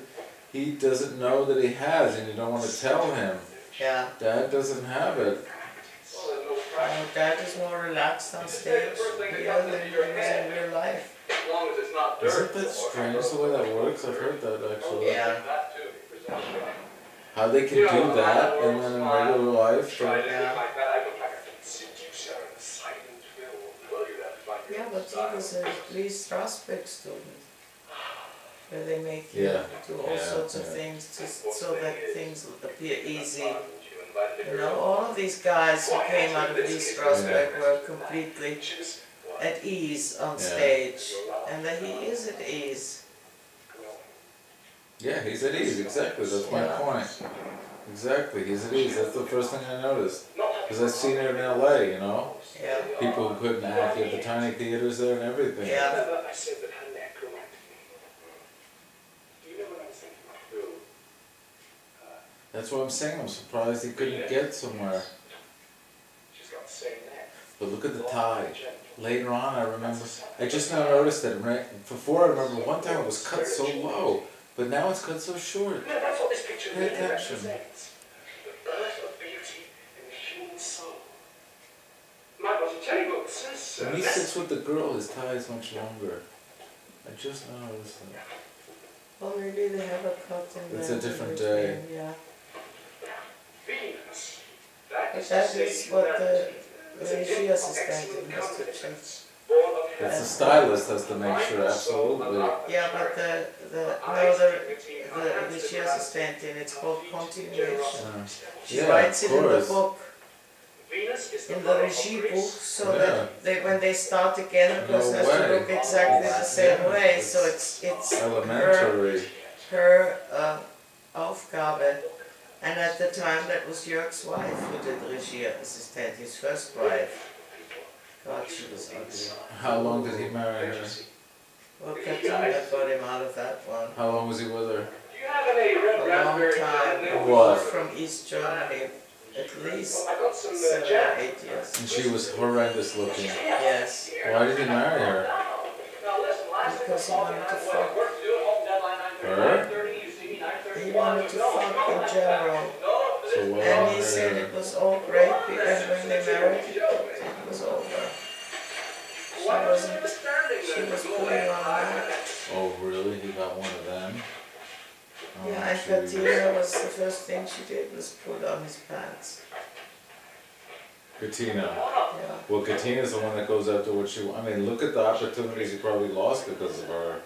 he doesn't know that he has, and you don't want to tell him. yeah. Dad doesn't have it. Dad is more relaxed on stage here than he was in real life. As long as it's not Isn't that strange the way that works? I've heard that actually. Yeah, that too. How they can do that and then in regular life. Try they- anything like that, I look like a seducer in a silent film. Well, you'd have to find your yeah, own but he style. was a Lee Strasberg student, where they make you Yeah, do all yeah, sorts of yeah. things just so that things appear easy. You invited a You know, girl. all of these guys who came out of Lee Strasberg were completely She was at ease on Yeah. stage, and that he is at ease. Yeah, he's at ease, exactly, that's my Yeah. point. Exactly, he's at ease, that's the first thing I noticed. Because I've seen it in LA, you know? Yeah, People who couldn't act, you have the tiny theaters there and everything. yeah. I said that her neck reminded me. Do you know what I was thinking of? Who? That's what I'm saying, I'm surprised he couldn't get somewhere. She's got the same neck. But look at the tie. Later on, I remember, I just now noticed that, before I remember one time it was cut so low, but now it's cut so short. No, that's what this picture Pay really attention. represents. The birth of beauty in the human soul. Mike, why don't you tell you what this is? When he sits with the girl, his tie is much longer. I just now noticed that. Well, maybe they have a cut in It's there a different in day. between, yeah. Venus. That But is that to say is what the It's a regie gift of assistant excellent has to check. countenance, born of It's heaven. the stylist has to make sure, absolutely. Yeah, but the regie assistant in it's called continuation. She Yeah, writes of it in the course. book, Venus is the in the mother of regie Greece. book, so Yeah. that they, when they start again, the No person has to way. look exactly the same Yeah, way. So it's Elementary. her Aufgabe. And at the time, that was Jörg's wife who did the regie assistant, his first wife. God, she was ugly. How long did he marry her? Well, Katina got him out of that one. How long was he with her? Do you have any red A long raspberry time. jam? What? From East Germany, at least I got some 7 or jam. 8 years. And she was horrendous looking. Yes, Why did he marry her? Now listen, last because he wanted to fuck. work to do, home deadline 9:30, Her? 9:30, you see me 9:30. He wanted to fuck in general. So well, And he said it was all great because when they married, it was over. She was pulling on that. Oh, really? He got one of them? Oh, Yeah, and geez. Katina was the first thing she did was put on his pants. Katina. Yeah. Well, Katina's the one that goes after what she. I mean, look at the opportunities he probably lost because of her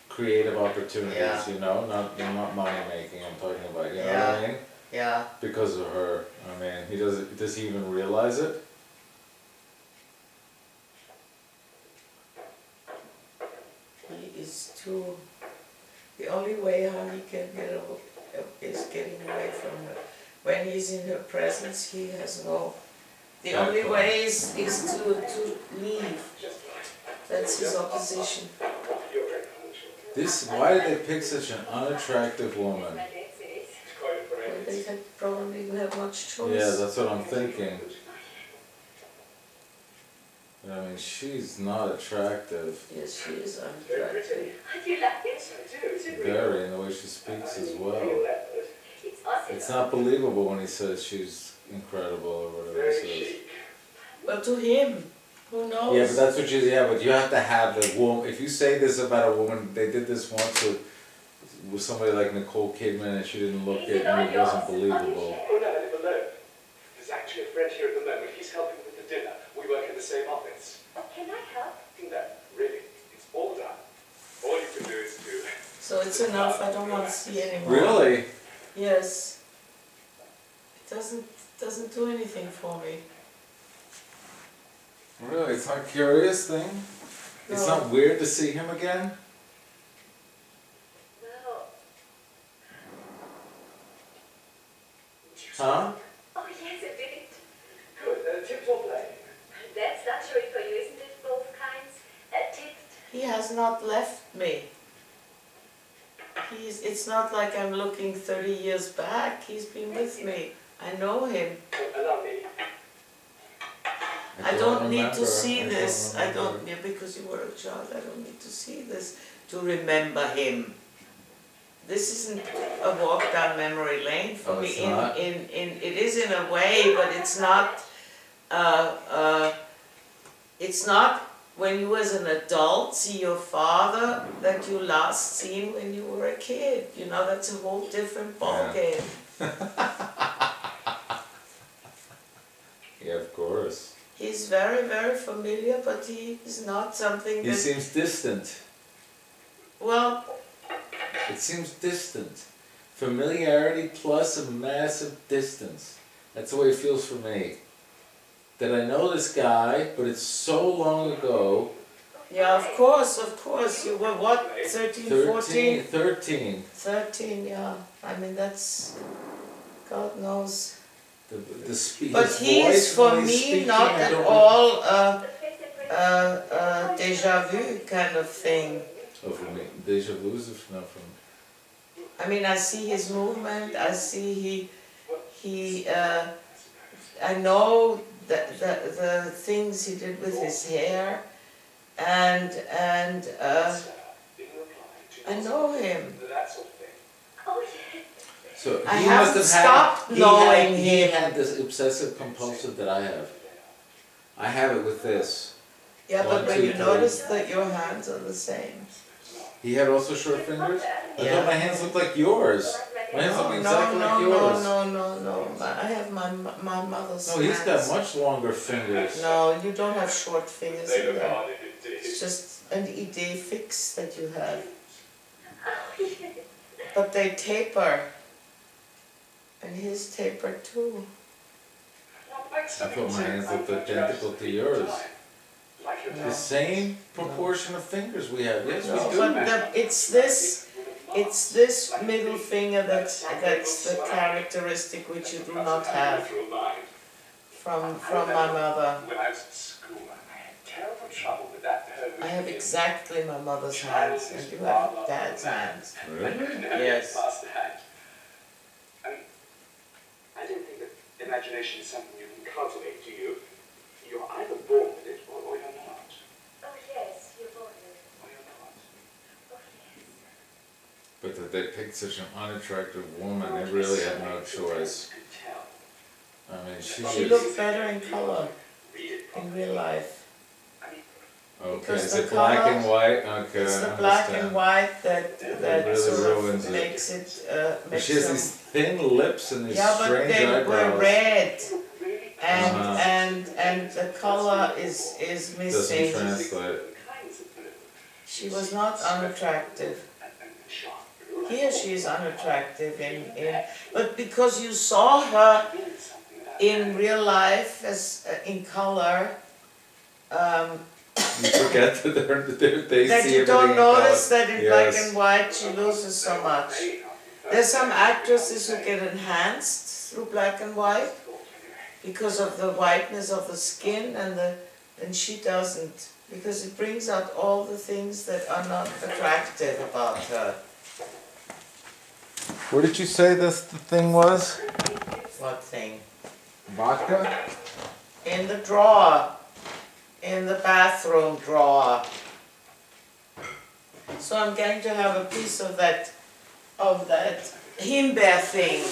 creative opportunities. Yeah. You know, not money making. I'm talking about. You know what Yeah. I mean? Yeah. Because of her. I mean, he does. Does he even realize it? He is too. The only way how he can get is getting away from her. When he's in her presence, he has no. The only way is to leave. That's his opposition. This. Why did they pick such an unattractive woman? Well, they had probably have much choice. Yeah, that's what I'm thinking. I mean, she's not attractive. Yes, she is unattractive. Do you like it? Very, in the way she speaks as well. It's awesome. It's not believable when he says she's incredible or whatever he says. Well, to him, who knows? Yeah, but that's what you. Yeah, but you have to have the woman. If you say this about a woman, they did this once with somebody like Nicole Kidman, and she didn't look it, and it wasn't believable. Oh no, I live alone. There's actually a friend here at the moment. He's helping with the dinner. We work in the same office. Can I help? No, really, it's all done. All you can do is to... So it's enough. I don't want to see anymore. Really? Yes. It doesn't do anything for me. Really? It's not a curious thing? It's No. not weird to see him again? No. has not left me. It's not like I'm looking 30 years back. He's been with me. I know him. Allow me. I don't need to remember. see I this. I remember. don't, yeah, because you were a child, I don't need to see this to remember him. This isn't a walk down memory lane for Oh, me. it's not? It is in a way, but it's not. It's not when you as an adult see your father that you last seen when you were a kid. You know, that's a whole different ballgame. Yeah, of course. He's very, very familiar, but he is not something He that. seems distant. Well, It seems distant. Familiarity plus a massive distance. That's the way it feels for me. That I know this guy, but it's so long ago. yeah, of course. You were what, 13, 14? 13. 13, yeah. I mean, that's, God knows. But He is for me not at all a déjà vu kind of thing. Oh, for me, déjà vu is not from. I mean, I see his movement. I see I know the things he did with his hair, and I know him. Oh, yes. So I he haven't must have stopped had, knowing he him. had this obsessive compulsive that I have. I have it with this. Yeah, but 1, when 2, you 3. notice that your hands are the same. He had also short fingers? I Yeah. thought my hands looked like yours. My hands look No, exactly like no, yours. no. I have my mother's No, he's got hands. much longer fingers. No, you don't have short fingers They look either. hard indeed. It's just an idée fixe that you have. Oh, yes. But they taper. And his taper too. I thought my hands looked identical to yours. The same proportion of fingers we have. Yes, No, we do. but it's this middle finger that's the characteristic which you do not have from my mother. When I was at school, I had terrible trouble with that. I have exactly my mother's hands, and you have dad's hands. Really? Yes. Master hand. I don't think that imagination is something you can cultivate, do you? You're either born with it or you're not. Oh, yes, you're born with it. Or you're not. Oh, yes. But that they picked such an unattractive woman, they really had no choice. Could tell. I mean, She she looked is. better in color, Read it in properly. real life. Okay, because is the it black color- and white? Okay, It's I the black understand. and white that really sort ruins of it. makes it, But makes she has them. these thin lips and these Yeah, but strange they eyebrows. were red, and Uh-huh. and the color is Doesn't missing. translate. She was not unattractive. Here she is unattractive but because you saw her in real life as in color, You forget that they that see you don't everything in color. notice that in black Yes. and white she loses so much. There's some actresses who get enhanced through black and white because of the whiteness of the skin, and she doesn't, because it brings out all the things that are not attractive about her. Where did you say the thing was? What thing? Vodka? In the drawer, in the bathroom drawer. So I'm going to have a piece of that himbeer thing.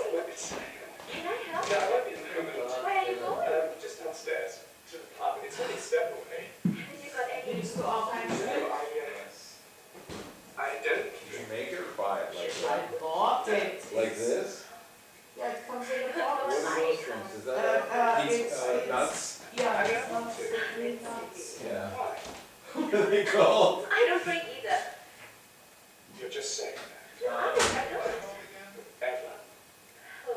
Can I help? No, I won't be in the moment. Where are you going? Just downstairs to the pub. It's only a step away. Have you got any? I don't. Did you make it or buy it? I bought it. Like this? Yeah, it comes in a What box. are mushrooms? Is that it's- nuts? Yeah, it's nuts, the green nuts. Yeah. What are they called? I don't drink either. You're just saying that. No, I don't. Evelyn. Oh,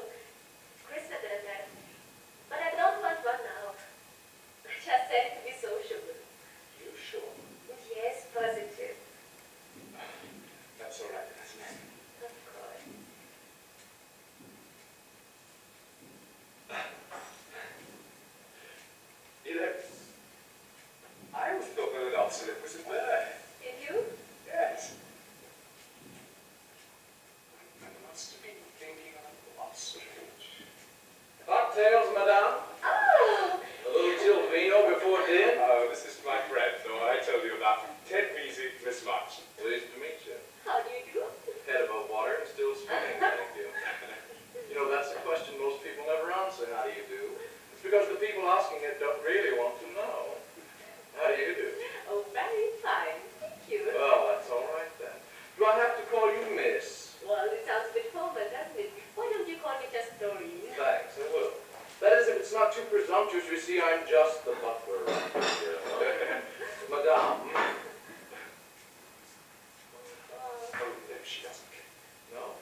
Chris said that. But I don't want one now. I just said to be sociable. You sure? Yes, positive. answered it was a bird. Did you? Yes. I must have been thinking of ostrich. Cocktails, madame? Oh! A little Tilvino before dinner? Oh, this is my friend, though I told you about Ted Beasy, Miss March. Pleased to meet you. How do you do? Head above water and still swimming, thank you. You know, that's a question most people never answer, how do you do? It's because the people asking it don't really want to know. How do you do? Oh, very fine. Thank you. Well, that's all right then. Do I have to call you Miss? Well, it sounds a bit formal, doesn't it? Why don't you call me just Doreen? Thanks, I will. That is, if it's not too presumptuous, you see, I'm just the butler around here. Madame. Oh, no, she doesn't. No?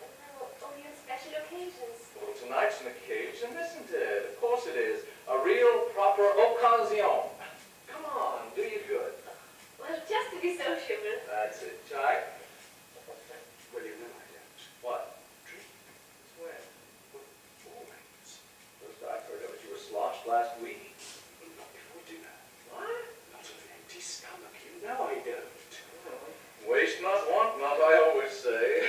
No, only on special occasions. Well, tonight's an occasion, isn't it? Of course it is. A real, proper occasion. Come on, do you good. Well, just to be sociable. That's it, Jack. Well, you know I don't. What? Drink? When? Always. First I heard of it, you were sloshed last week. Not before dinner. What? Not on an empty stomach, you know I don't. Waste not, want not, I always say.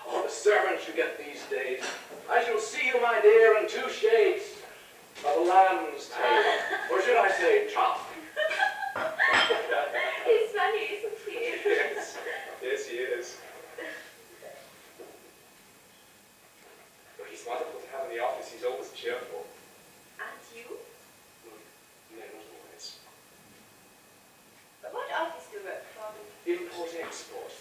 All the servants you get these days. I shall see you, my dear, in 2 shades of a lamb's tail. Or should I say, chop? He's funny, isn't he? Yes. Yes, he is. Well, he's wonderful to have in the office. He's always cheerful. Aren't you? No, not always. What office do you work from? Import-export.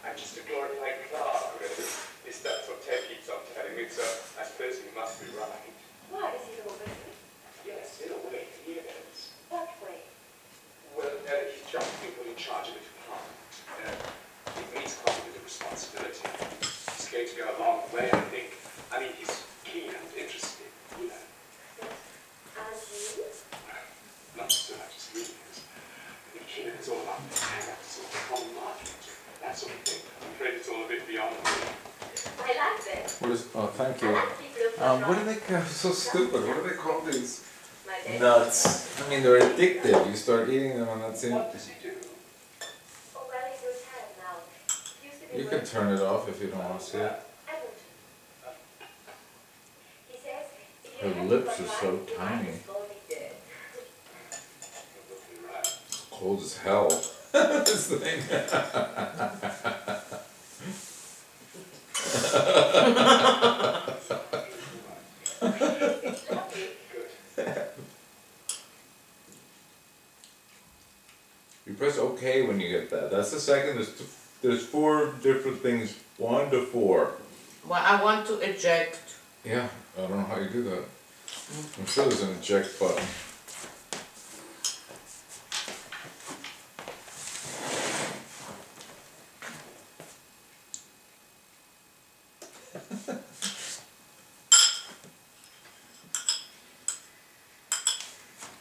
I'm just a glorified clerk, really. Is that what Ted keeps on telling me, so I suppose he must be right. Why is he over? Yes, in a way, he is. What way? Well, he's just been put in charge of a department. It means quite a bit of responsibility. He's going to go a long way, I think. I mean, he's keen and interested, you know. Aren't you? Not so much as he is. I think Keenan is all about hang-ups and common market, that sort of thing. I'm afraid it's all a bit beyond me. I like that. What is, oh, thank I you. like people who What do they call, so stupid, what do they call these? My dad. Nuts. I mean, they're addictive. You start eating them and that's it. What does he do? Oh, well, he's retired now. He used to be You can working- turn it off if you don't want to see it. Edmonton. He says if Her you have lips to are put so right, you might tiny. as well be dead. You're right. Cold as hell. This thing. It's lovely. Good. You press OK when you get that. That's the second. There's 4 different things. 1 to 4. Well, I want to eject. Yeah, I don't know how you do that. I'm sure there's an eject button.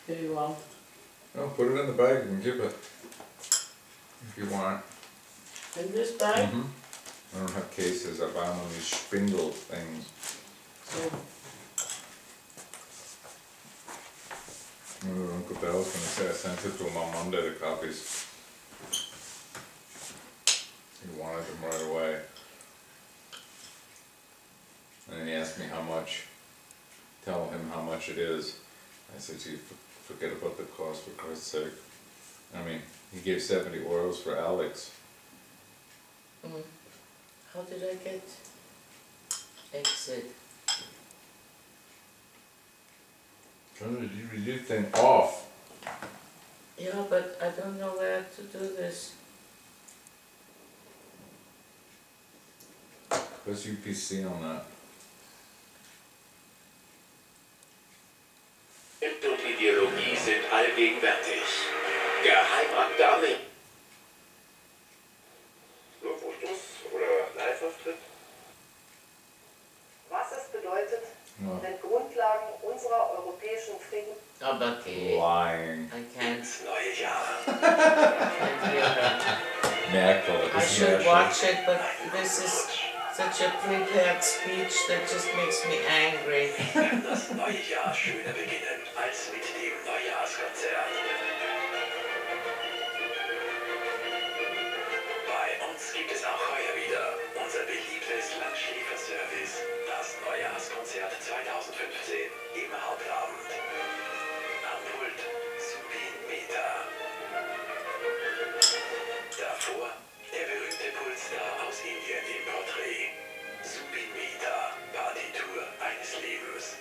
Here you are. Oh, put it in the bag and keep it. If you want. In this bag? I don't have cases. I buy them on these spindle things. So, Uncle Bell was gonna say I sent it to him on Monday, the copies. He wanted them right away. And then he asked me how much. Tell him how much it is. I said, gee, forget about the cost for Christ's sake. I mean, he gave 70 euros for Alex. how did I get exit? Turn the DVD thing off. Yeah, but I don't know where to do this. Press UPC on that. Und Ideologie sind allgegenwärtig. Geheimakt Darling. Vorstoß oder Live-Auftritt? Was es bedeutet, Ja. wenn Grundlagen unserer europäischen Frieden... Aber okay. Lying. I can't Neue Jahr. hear her. Merkel. I should watch it, but this is such a prepared speech that just makes me angry. Das neue Jahr schöner beginnen. als mit dem Neujahrskonzert. Bei uns gibt es auch heuer wieder unser beliebtes Langschläferservice, das Neujahrskonzert 2015 im Hauptabend. Am Pult Subin Mehta. Davor der berühmte Pulstar aus Indien im Porträt. Subin Mehta, Partitur eines Lebens.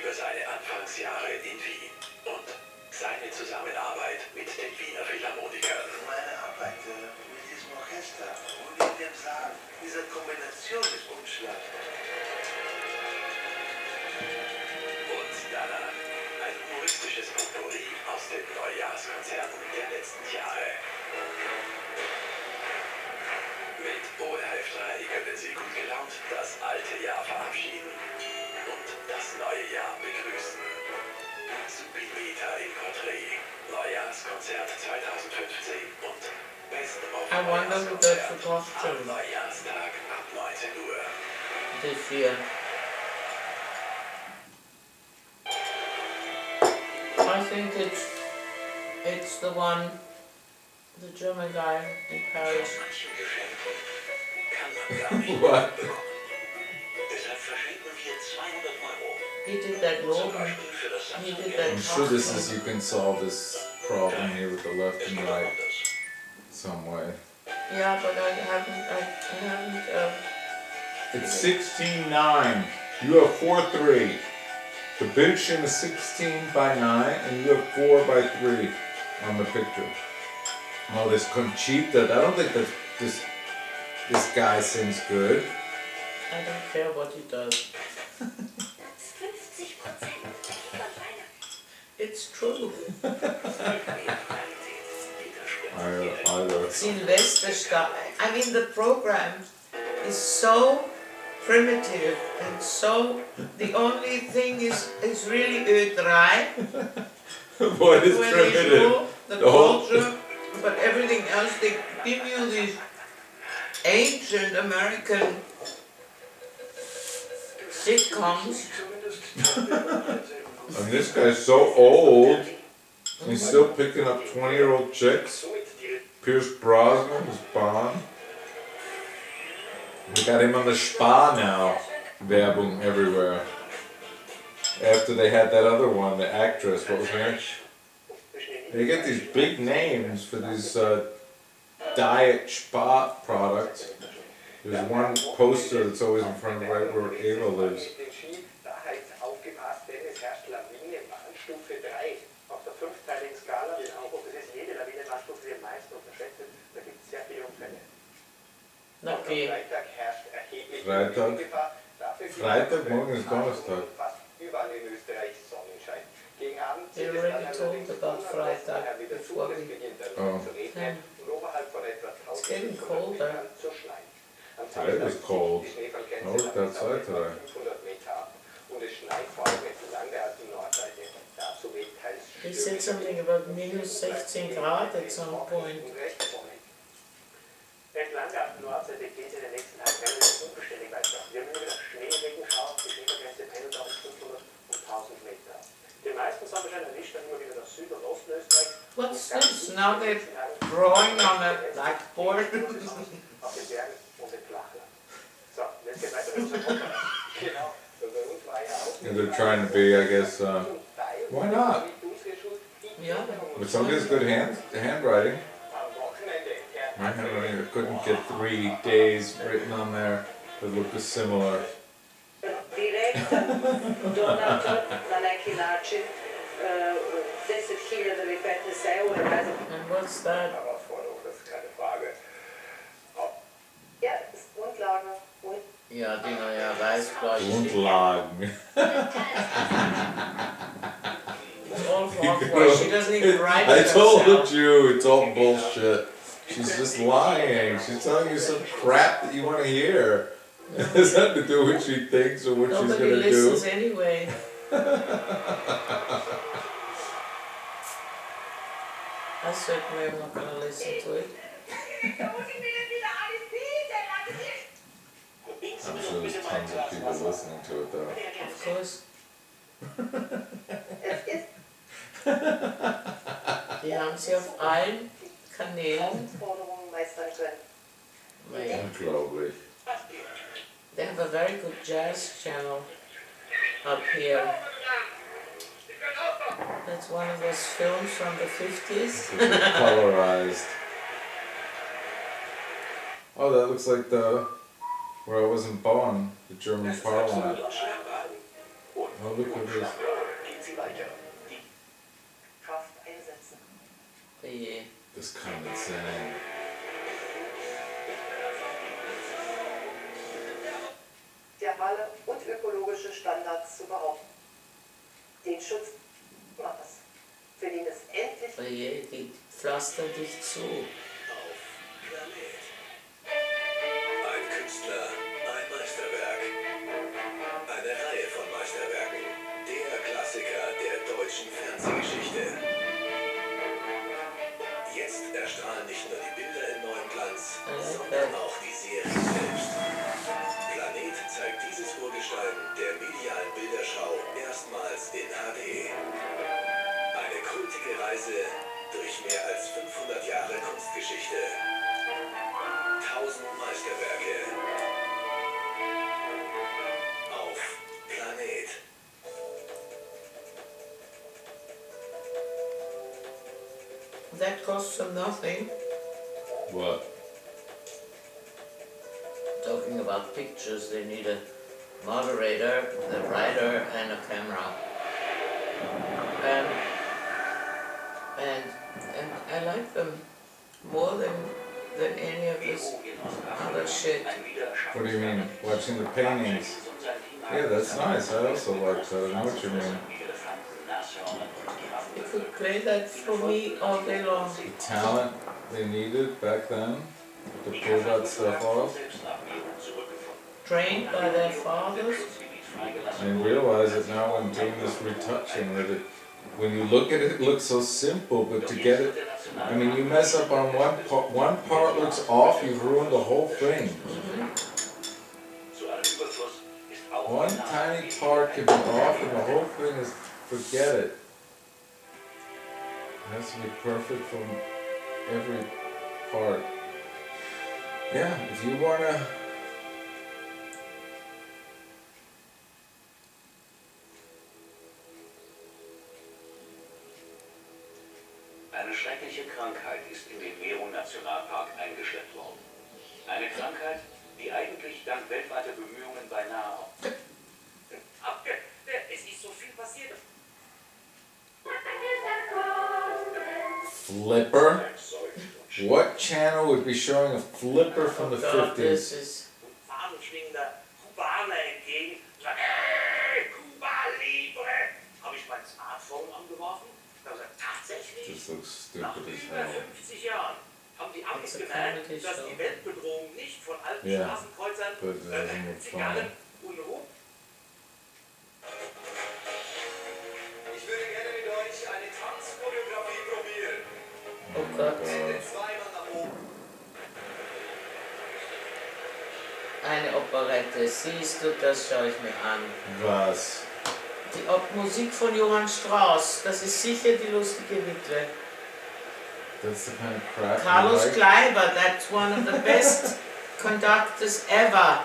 Über seine Anfangsjahre in Wien und seine Zusammenarbeit mit den Wiener Philharmonikern. Meine Arbeit mit diesem Orchester und in dem Saal, diese Kombination ist unschlagbar. Und danach ein humoristisches Potpourri aus den Neujahrskonzerten der letzten Jahre. Mit ORF 3 können Sie gut gelaunt das alte Jahr verabschieden und das neue Jahr begrüßen. Subin Mehta im Porträt, Neujahrskonzert 2015 und Best of I wonder who does the am costume Neujahrstag ab 19 Uhr. this year. I think it's the one, the German guy in Paris. Manchen Geschenken kann man gar nicht What? bekommen. Deshalb verschenken wir 200 Euro. He did that Zum Logan. Beispiel für das He Samsung did I'm that sure this is, costume. you can solve this problem here with the left Es and gibt right anders. some way. Yeah, but I haven't, It's 16-9. You have 4-3. The Bildschirm is 16:9 and you have 4:3 on the picture. Oh, this Conchita. I don't think that this guy sings good. I don't care what he does. 50% von meiner. It's true. Either. Sylvester stuff. I mean, the program is so primitive and so. The only thing is really Ö3 What is when they primitive? show the The whole- culture, but everything else they give you these ancient American sitcoms. And this guy's so old. He's still picking up 20-year-old chicks. Pierce Brosnan is Bond. We got him on the Spa now. Werbung everywhere. After they had that other one, the actress, what was her name? They get these big names for these diet spa products. There's one poster that's always in front of right where Ava lives. Da heißt aufgepasst, denn es herrscht Lawinenwarnstufe 3 auf der 5-teiligen Skala. Und das ist jede Lawinenwarnstufe, die am meisten unterschätzt. Da gibt es sehr viele Unfälle. Okay. Freitag herrscht erhebliche Freitag? Gefahr. Dafür gibt es Freitag, morgen ist Donnerstag. fast überall in Österreich Sonnenschein. Gegen Abend They sieht es already dann told allerdings about am besten Freitag her wieder zu. before Es we- beginnt dann Oh. zu regnen und oberhalb von etwa It's getting 1500 colder. Metern zu schneien. Am Today was Samstag cold. zieht die Schneefallgrenze I worked dann bis auf outside etwa today. 500 Meter ab. Und es schneit vor allem entlang der alten Nordseite. Dazu weht teils They said something about minus 16 Grad at some point. Entlang der Nordseite geht es in den nächsten Tagen relativ unbeständig weiter. Wir haben immer wieder Schneeregenschauer, die Schneefallgrenze pendelt auf 500 und 1000 Meter. Den meisten Sonnenschein erwischt dann immer wieder das Süd- und Osten Österreichs. What's this? Now they're drawing on a blackboard. Auf den Bergen und im Flachland. So, jetzt geht weiter mit unserem Podcast. Genau. Bei uns war ja auch And they're trying to be, I guess, why not? Yeah. But somebody's good handwriting. Am Wochenende My handwriting, I couldn't get 3 days written on there that looked similar. Direkt donator na neki način 10.000 ili 15 eura, ne znam. And what's that? Herausforderung, das ist keine Frage. Ja, das ist Grundlage und Ja, Dinger, ja, weiß, Grundlagen. It's all hogwash. She doesn't even write I it told herself. you, it's all bullshit. She's just lying. She's telling you some crap that you want to hear. It has nothing to do with what she thinks or what she's Nobody gonna listens do. anyway. I certainly am not gonna listen to it. I'm sure there's tons of people listening to it though. Of course. Die haben sie auf allen Kanälen. Herausforderungen meistern können. Unglaublich. They have a very good jazz channel up here. That's one of those films from the 50s. Colorized. Oh, that looks like where I wasn't born, the German Parliament. Oh, look at this. Kraft einsetzen. Yeah. This condescending. Thermale und ökologische Standards zu behaupten. Den Schutz Mattes, für den es endlich Yeah, die pflastern dich zu. Ein Künstler, ein Meisterwerk. Eine Reihe von Meisterwerken. Der Klassiker der deutschen Fernsehgeschichte. Jetzt erstrahlen nicht nur die Bilder in neuem Glanz, sondern auch die Serie selbst. Planet zeigt dieses Urgestein der medialen Bilderschau erstmals in HD. Eine kultige Reise durch mehr als 500 Jahre Kunstgeschichte. 1000 Meisterwerke. Auf Planet. That costs them nothing. What? Talking about pictures, they need a moderator, a writer, and a camera. And I like them more than any of this other shit. What do you mean? Watching the paintings? Yeah, that's nice. I also like that. I know what you mean. You could play that for me all day long. The talent they needed back then to pull that stuff off. Trained by their fathers. I realize it now when doing this retouching that when you look at it, it looks so simple, but to get it, I mean, you mess up on one part looks off, you've ruined the whole thing. One tiny part can be off and the whole thing is, forget it. It has to be perfect from every part. Yeah, if you wanna... Eine schreckliche Krankheit ist in den Meru-Nationalpark eingeschleppt worden. Eine Krankheit, die eigentlich dank weltweiter Bemühungen beinahe... Es ist so viel passiert. Flipper? What channel would be showing a flipper from the God, 50s? this is... Fahnenschwingender Kubaner entgegen. Sagt, hey, Kuba libre! Habe ich mein Smartphone angeworfen? Da sagt tatsächlich. This looks Nach stupid as über hell. 50 Jahren haben die Amis It's a gemerkt, comedy dass show. die Weltbedrohung nicht von alten Yeah, Straßenkreuzern, but it doesn't look Zigarren fun. und Rum. Ich würde gerne mit euch eine Tanzchoreografie probieren. Oh Gott. Zweimal nach oben. Eine Operette, siehst du, das schaue ich mir an. Was? Die Musik von Johann Strauss, das ist sicher die lustige Witwe. That's the kind of crap you Carlos like? Kleiber, that's one of the best conductors ever.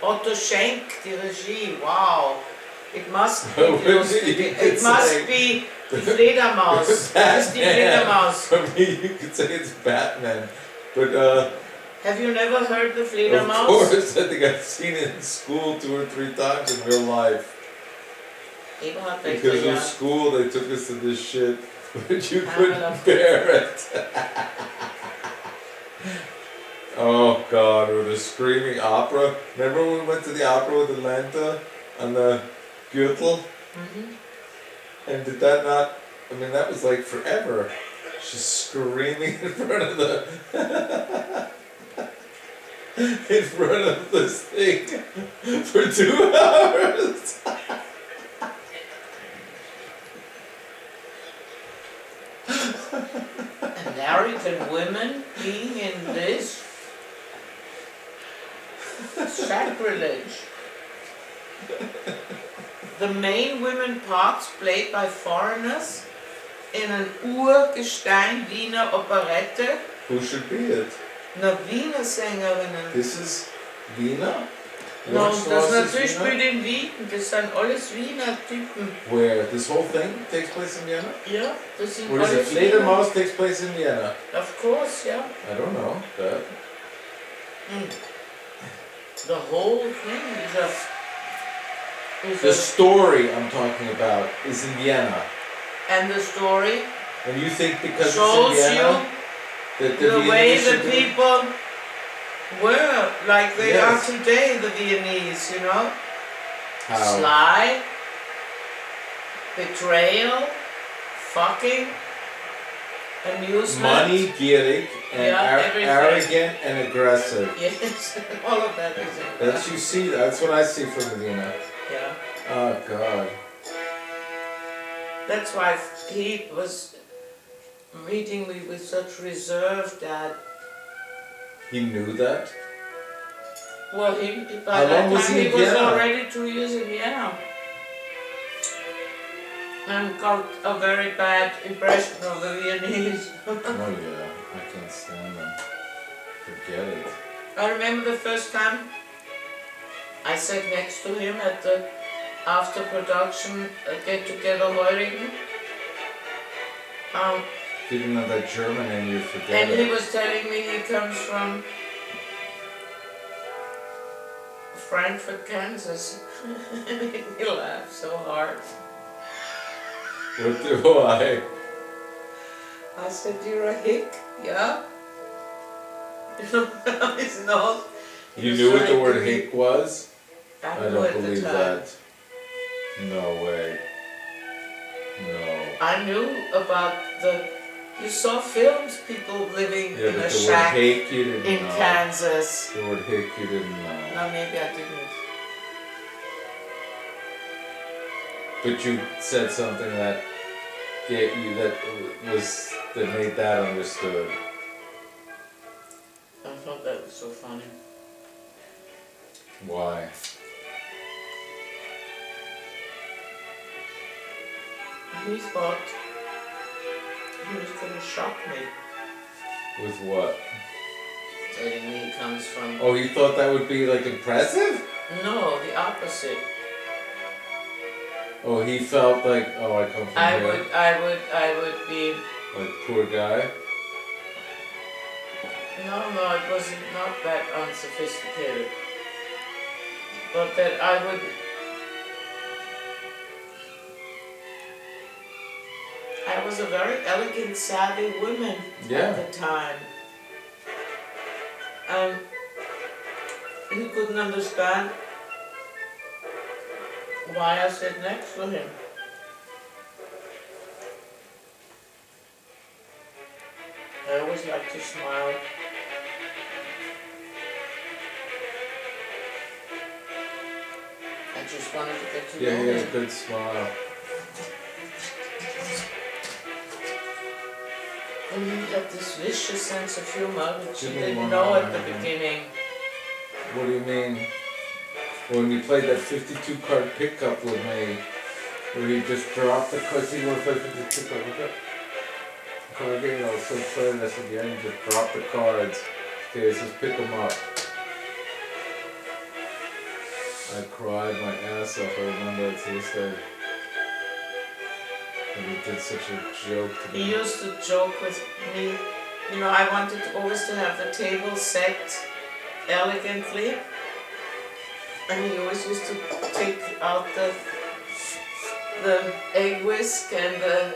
Otto Schenk, die Regie, wow. It must be, it must be die Fledermaus. Das ist die Fledermaus. For me, you could say it's Batman, but Have you never heard the of Fledermaus? course, I think I've seen it in school 2 or 3 times in real life. Eberhard Because Becker, in ja. school they took us to this shit, but you I couldn't love bear it. Oh God, with the screaming opera. Remember when we went to the opera with Atlanta on the Gürtel? And did that not, I mean that was like forever. She's screaming in front of the, in front of this thing for 2 hours. American women being in this? Sacrilege. The main women parts played by foreigners? in een Urgestein Wiener Operette. Who should be it? Eine Wiener Sängerinnen. This is Wiener? No, das Orangestraße is natürlich Wiener? spielt in Wien. Das sind alles Wiener Typen. Where this whole thing takes place in Vienna? Ja, das sind Where does alles the Wiener. Fledermaus takes place in Vienna? Of course, yeah. I don't know that. The whole thing is The a story I'm talking about is in Vienna. and the story And you think because shows it's in you Vienna that the the way Viennese the should be- people were, like they Yes. are today, the Viennese, you know? How? Sly, betrayal, fucking, amusement. Money, gierig, and Yeah, everything. arrogant and aggressive. Yes, all of that is in That's you see. That's what I see from Vienna. Yeah. Oh God. That's why he was reading me with such reserve that, He knew that. well, by How that long was time he he in was Vienna? already 2 years in Vienna. And got a very bad impression of the Viennese. Oh yeah, I can't stand them. Forget it. I remember the first time I sat next to him at the after production get together Heurigen. Even though that German and you forget And he it. was telling me he comes from Frankfurt, Kansas. It made me laugh so hard. What do I? I said, "You're a hick, yeah?" His nose. He You was knew what the trying word to be- hick was? I I knew don't at the believe time. that. No way. No. I knew about the. You saw films, people living Yeah, in but a the word shack hick you didn't in know. Kansas. The word hick you didn't know. No, maybe I didn't. But you said something that gave you that made that understood. I thought that was so funny. Why? He thought he was going to shock me, With what? telling me he comes from. Oh, you thought that would be like impressive? No, the opposite. Oh, he felt like, oh, I come from here. I would be. Like, poor guy. No, it wasn't not that unsophisticated. But that I would. I was a very elegant, savvy woman Yeah. at the time. He couldn't understand why I sat next to him. I always like to smile. I just wanted to get to Yeah, know he has a him. good smile. And he had this vicious sense of humor, which Give he me didn't one know at more, the man. beginning. What do you mean? When you played that 52 card pickup with me, where he just dropped the cards, he wanted to play 52 card pickup. Card game, I was so excited, I said, yeah, you just drop the cards. Okay, so pick them up. I cried my ass off, I remember that to this day. And he did such a joke to He me. used to joke with me. You know, I wanted always to have the table set elegantly. And he always used to take out the egg whisk and the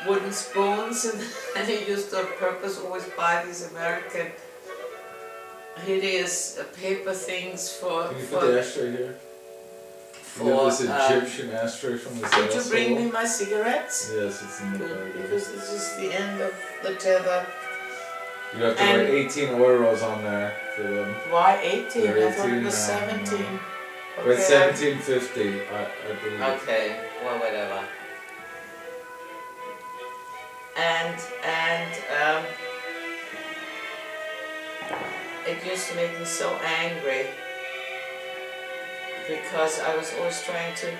wooden spoons, and he used to on purpose always buy these American hideous paper things for. Can you put the ashtray here? for You have this Egyptian ashtray from this Did you bring me asshole? my cigarettes? Yes, it's in the Good, bag. because this is the end of the tether. You have to and- write 18 euros on there for them. Why 18? They're I thought it 18 was now, 17. But 1750, I believe. Okay, well, whatever. And it used to make me so angry because I was always trying to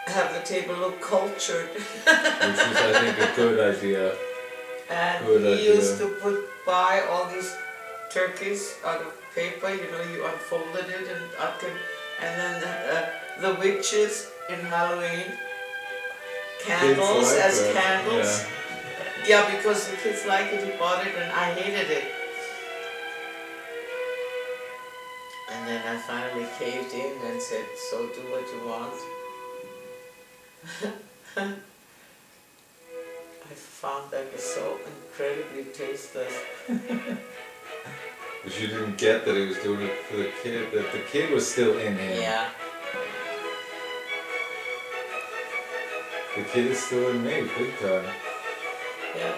have the table look cultured. Which is, I think, a good idea. And Good he idea. used to buy all these turkeys out of paper, you know, you unfolded it and then the witches in Halloween, candles like as that, candles. Yeah, because the kids liked it, he bought it and I hated it. And then I finally caved in and said, so do what you want. I found that was so incredibly tasteless. But you didn't get that he was doing it for the kid, that the kid was still in him. Yeah. The kid is still in me, big time. Yeah.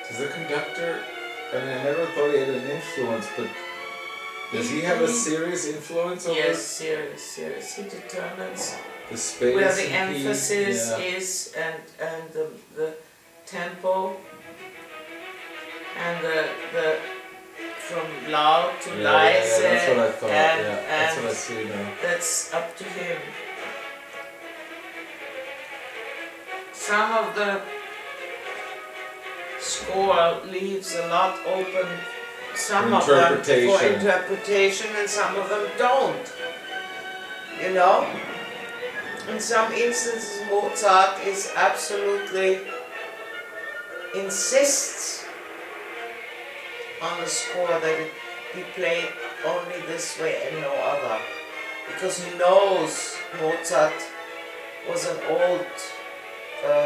Does the conductor, I mean, I never thought he had an influence, but does he have a serious influence over Yes, serious. He determines the space? where the and emphasis yeah. is and the tempo and the from loud to leise. Yeah, that's what I thought, and, that's and what I see now. that's up to him. Some of the score leaves a lot open, some of them for interpretation and some of them don't, you know. In some instances Mozart is absolutely insists on the score that it be played only this way and no other, because he knows Mozart was an old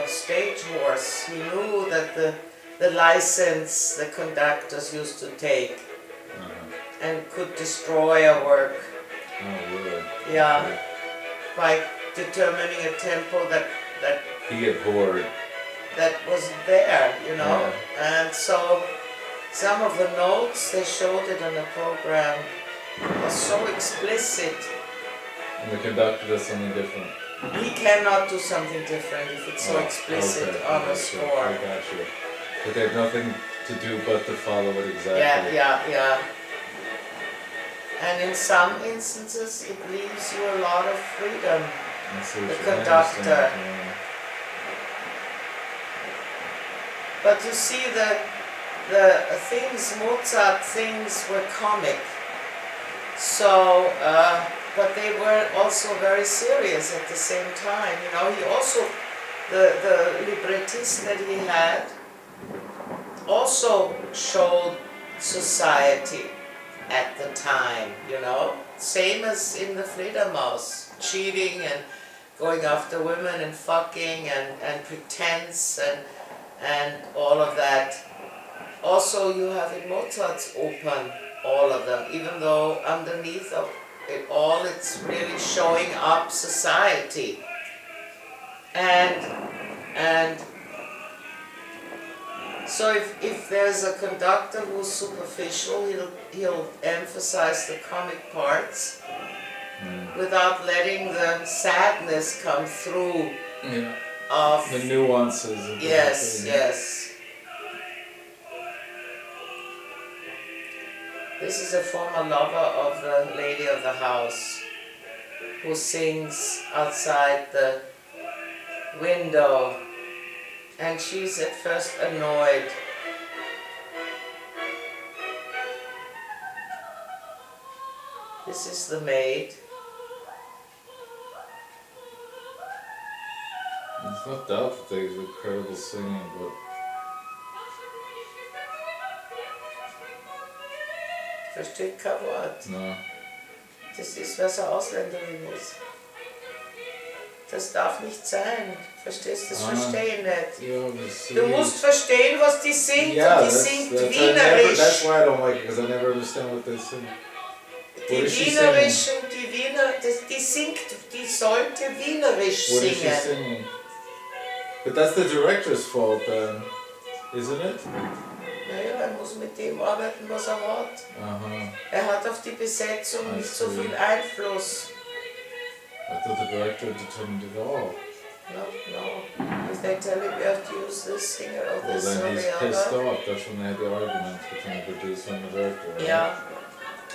stage horse. He knew that the license the conductors used to take and could destroy a work. Oh, really? Yeah, Okay. by determining a tempo that He abhorred. that wasn't there, you know. Yeah. And so some of the notes, they showed it on the program, was so explicit. And the conductor does something different. He cannot do something different if it's so explicit okay, on I a got you, score. I got you. But they have nothing to do but to follow it exactly. Yeah. And in some instances, it leaves you a lot of freedom. I see what The you- I conductor. understand, yeah. But you see, the things, Mozart things were comic. So, but they were also very serious at the same time. You know, he also, the librettist that he had also showed society at the time, you know. Same as in the Fledermaus, cheating and going after women and fucking and pretense and all of that. Also you have in Mozart's opern all of them, even though underneath of it all it's really showing up society. And so if there's a conductor who's superficial, he'll emphasize the comic parts without letting the sadness come through Yeah. of The nuances of the yes, thing. yes. This is a former lover of the lady of the house who sings outside the window, and she's at first annoyed. This is the maid. It's not doubt that there's incredible singing, but Versteht kein Wort. no. Das ist, was eine Ausländerin ist. Das darf nicht sein. Verstehst du? Das verstehe ich nicht. Yeah, obviously. Du musst verstehen, was die singt, Yeah, und die that's, singt that's, wienerisch. that's why I don't like it, because I never understand what they sing. Die wienerischen, die singt, die sollte wienerisch What is she singen. singing? But that's the director's fault then, isn't it? Naja, er muss mit dem arbeiten, was er hat. Er hat auf die Besetzung nicht so viel Einfluss. I thought the director determined it all. No. If they tell him you have to use this singer or Well, this or then he's the pissed other. off. That's when they had the argument between the producer and the director. Right? Yeah.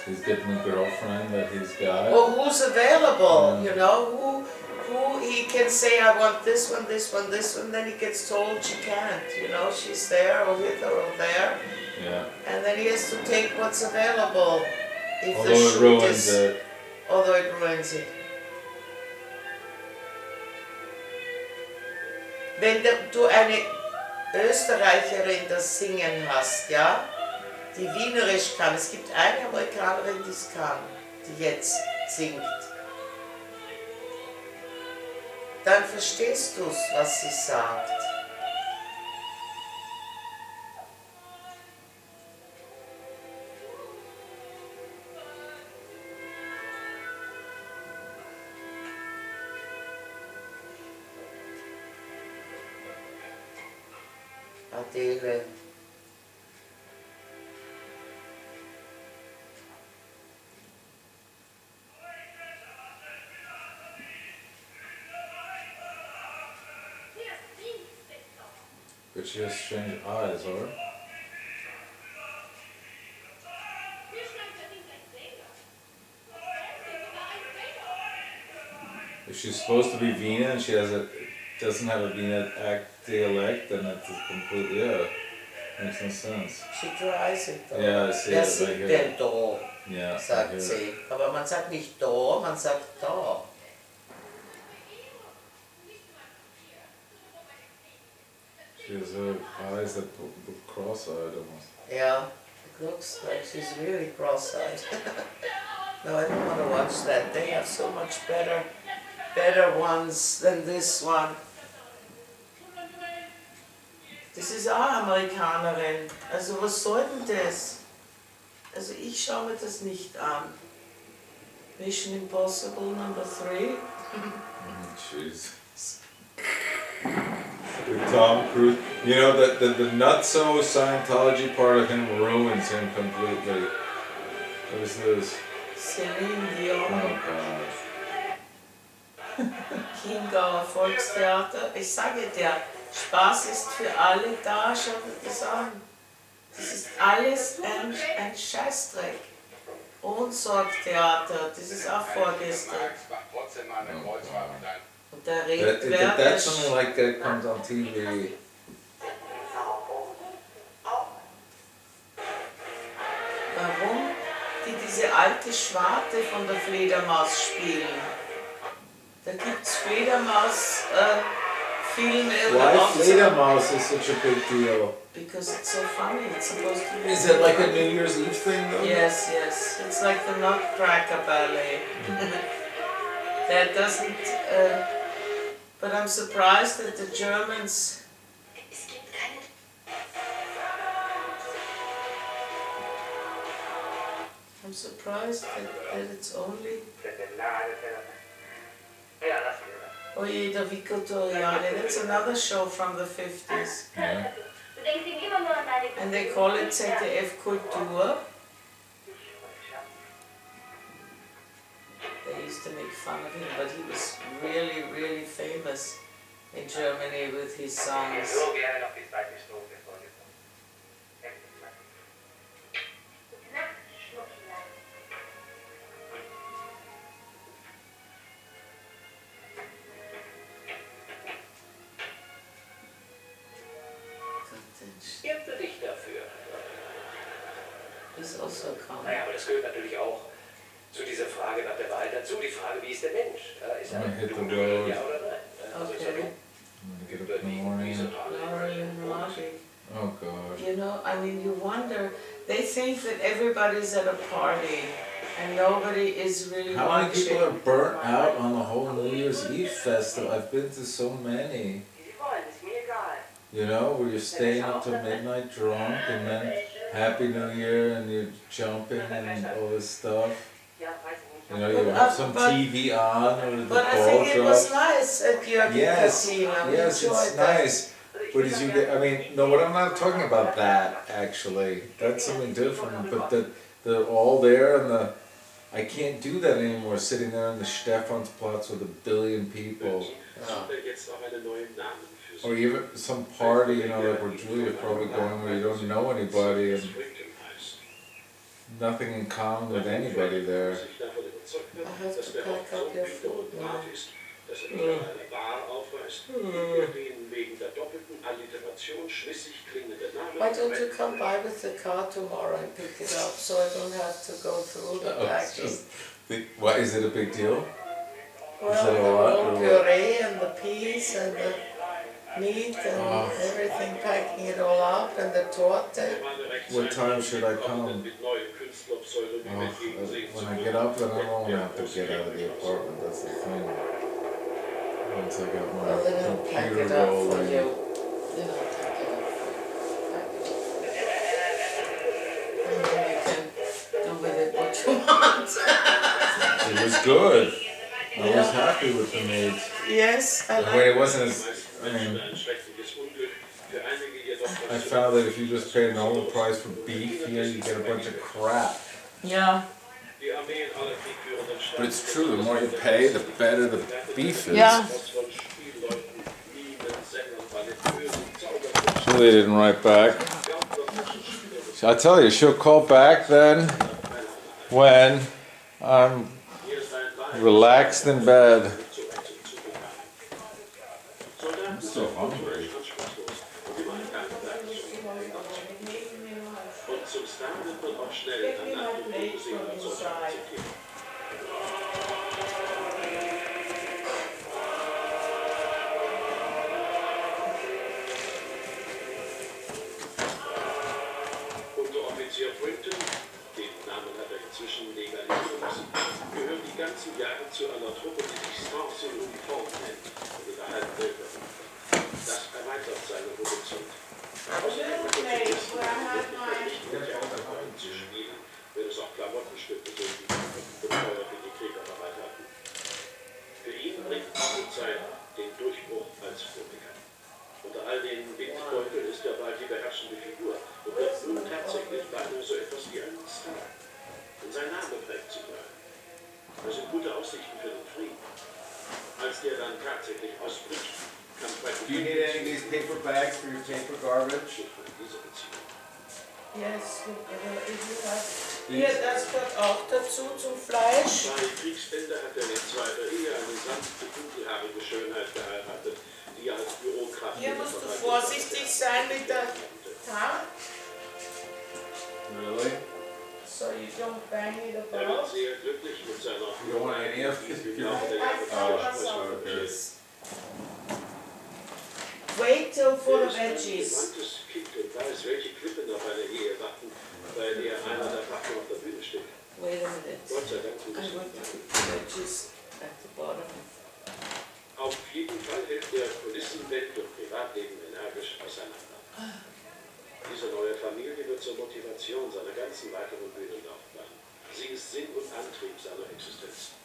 He's getting a girlfriend that he's got. Or who's available, you know, who he can say, I want this one, this one, this one, then he gets told she can't, you know, she's there or with or there. Yeah. And then he has to take what's available. If Although the it shoot ruins is, it. Although it ruins it. Wenn du eine Österreicherin das Singen hast, ja, die wienerisch kann, es gibt eine Amerikanerin, die es kann, die jetzt singt, dann verstehst du es, was sie sagt. Adele. But she has strange eyes, or? If she's supposed to be Vienna and she doesn't have a Vienna dialect, then it's completely, makes no sense. She tries it though. Yeah, I see Wer it singt right here. denn da? Yeah, Sagt sie. Aber man sagt nicht da, man sagt da. She has eyes that look cross-eyed almost. Yeah, it looks like she's really cross-eyed. No, I don't want to watch that. They have so much better ones than this one. Das ist auch Amerikanerin. Also was soll denn das? Also ich schaue mir das nicht an. Mission Impossible #3. Jeez. With Tom Cruise. You know, the not-so Scientology part of him ruins him completely. What is this? Celine Oh Dion. God. Chiemgauer Volkstheater. Ich sage dir, Spaß ist für alle da, schau dir das an. Das ist alles ein Scheißdreck. Und Sorgtheater, das ist auch vorgestern. Und der redet That's something like that comes on TV. Warum die diese alte Schwarte von der Fledermaus spielen? Da gibt's Fledermaus-Filme Why auch so. Fledermaus is such a big deal? Because it's so funny, it's supposed to be. Is it like a New Year's Eve thing though? Yes, yes. It's like the Nutcracker Ballet. That doesn't. But I'm surprised that the Germans. Es gibt keine. I'm surprised that it's only. Oh yeah, the Victoriale. That's another show from the 50s. Yeah. Du denkst ihm immer nur an deine And they call it ZDF Kultur. They used to make fun of him, but he was really, really famous in Germany with his songs. Schämte dich dafür. He's also calm. Naja, aber das gehört natürlich auch zu dieser Frage nach der Wahl dazu. Die Frage, wie ist der Mensch? Ja, ist er I ein hit the Dudel, road. ja oder nein? Also ist er Okay. dumm? I mean, you wonder, they think that everybody's at a party and nobody is really How many watching. people are burnt out on the whole New Year's Eve festival? I've been to so many. You know, where you're staying up till midnight drunk and then Happy New Year and you're jumping and all this stuff. You know, you have some TV on or the But I ball think it was drops. nice at Jürgen Yes, Casino. yes, it's Enjoyed that. nice. But as you get, I mean, no, what I'm not talking about that actually. That's something different. But they're all there and I can't do that anymore. Sitting there on the Stephansplatz with 1 billion people. Or even some party, you know, like where Julia's probably going, where you don't know anybody and nothing in common with anybody there. I have to pack up your food now. Why don't you come by with the car tomorrow and pick it up so I don't have to go through the packing? What, is it a big deal? Well, the raw puree and the peas and the meat and everything, packing it all up, and the torte. What time should I come? When I get up, then I don't have to get out of the apartment, that's the thing. Once I got Well, then I'll my pack computer it up for rolling. you. Then I'll pack it up for you. Pack it up. And then you can do with it what you want. It was good. I was happy with the meat. Yes, I I mean, like it wasn't as, I mean, I found that if you just pay a normal price for beef here, you get a bunch of crap. Yeah. But it's true, the more you pay, the better the beef is. Yeah. Julie didn't write back. I tell you, she'll call back then when I'm relaxed in bed. I'm still hungry. Get me my plate from inside. Unteroffizier Brinton, den Namen hat er inzwischen legalisieren müssen, gehört die ganzen Jahre zu einer Truppe, die sich Stars in Uniform nennt und in der halben Welt wird. Das erweitert seine Horizont. Außerdem ist es nicht mit der Autobahn zu spielen, wenn es auch Klamottenstücke sind, die Betreuer für die Krieger bereit hatten. Für ihn bringt diese Zeit den Durchbruch als Komiker. Unter all den Windbeuteln ist er bald die beherrschende Figur und wird nun tatsächlich beinahe so etwas wie ein Star. Und sein Name prägt sich mal. Das sind gute Aussichten für den Frieden. Als der dann tatsächlich ausbricht, kann Do you need any of these paper bags for your paper garbage? diese Beziehung. Yes, if you have. Hier, das gehört auch dazu zum Fleisch. Bei Kriegsende hat er in zweiter Ehe eine sanfte, dunkelhaarige Schönheit geheiratet, die er als Bürokraft. Hier musst du vorsichtig sein mit der Tongue, Really? so you don't bang it Er wird about. sehr glücklich mit seiner You don't want any of it? Wait till for the Er ist ein veggies. gewandtes Kind und weiß, welche Klippen auf eine Ehe warten, bei der einer der Partner auf der Bühne steht. Wait a minute. Gott sei Dank tut es I want nicht. to put the veggies at the bottom. Auf jeden Fall hält der Kulissenwelt und Privatleben energisch auseinander. Diese neue Familie wird zur Motivation seiner ganzen weiteren Bühnenlaufbahn. Sie ist Sinn und Antrieb seiner Existenz.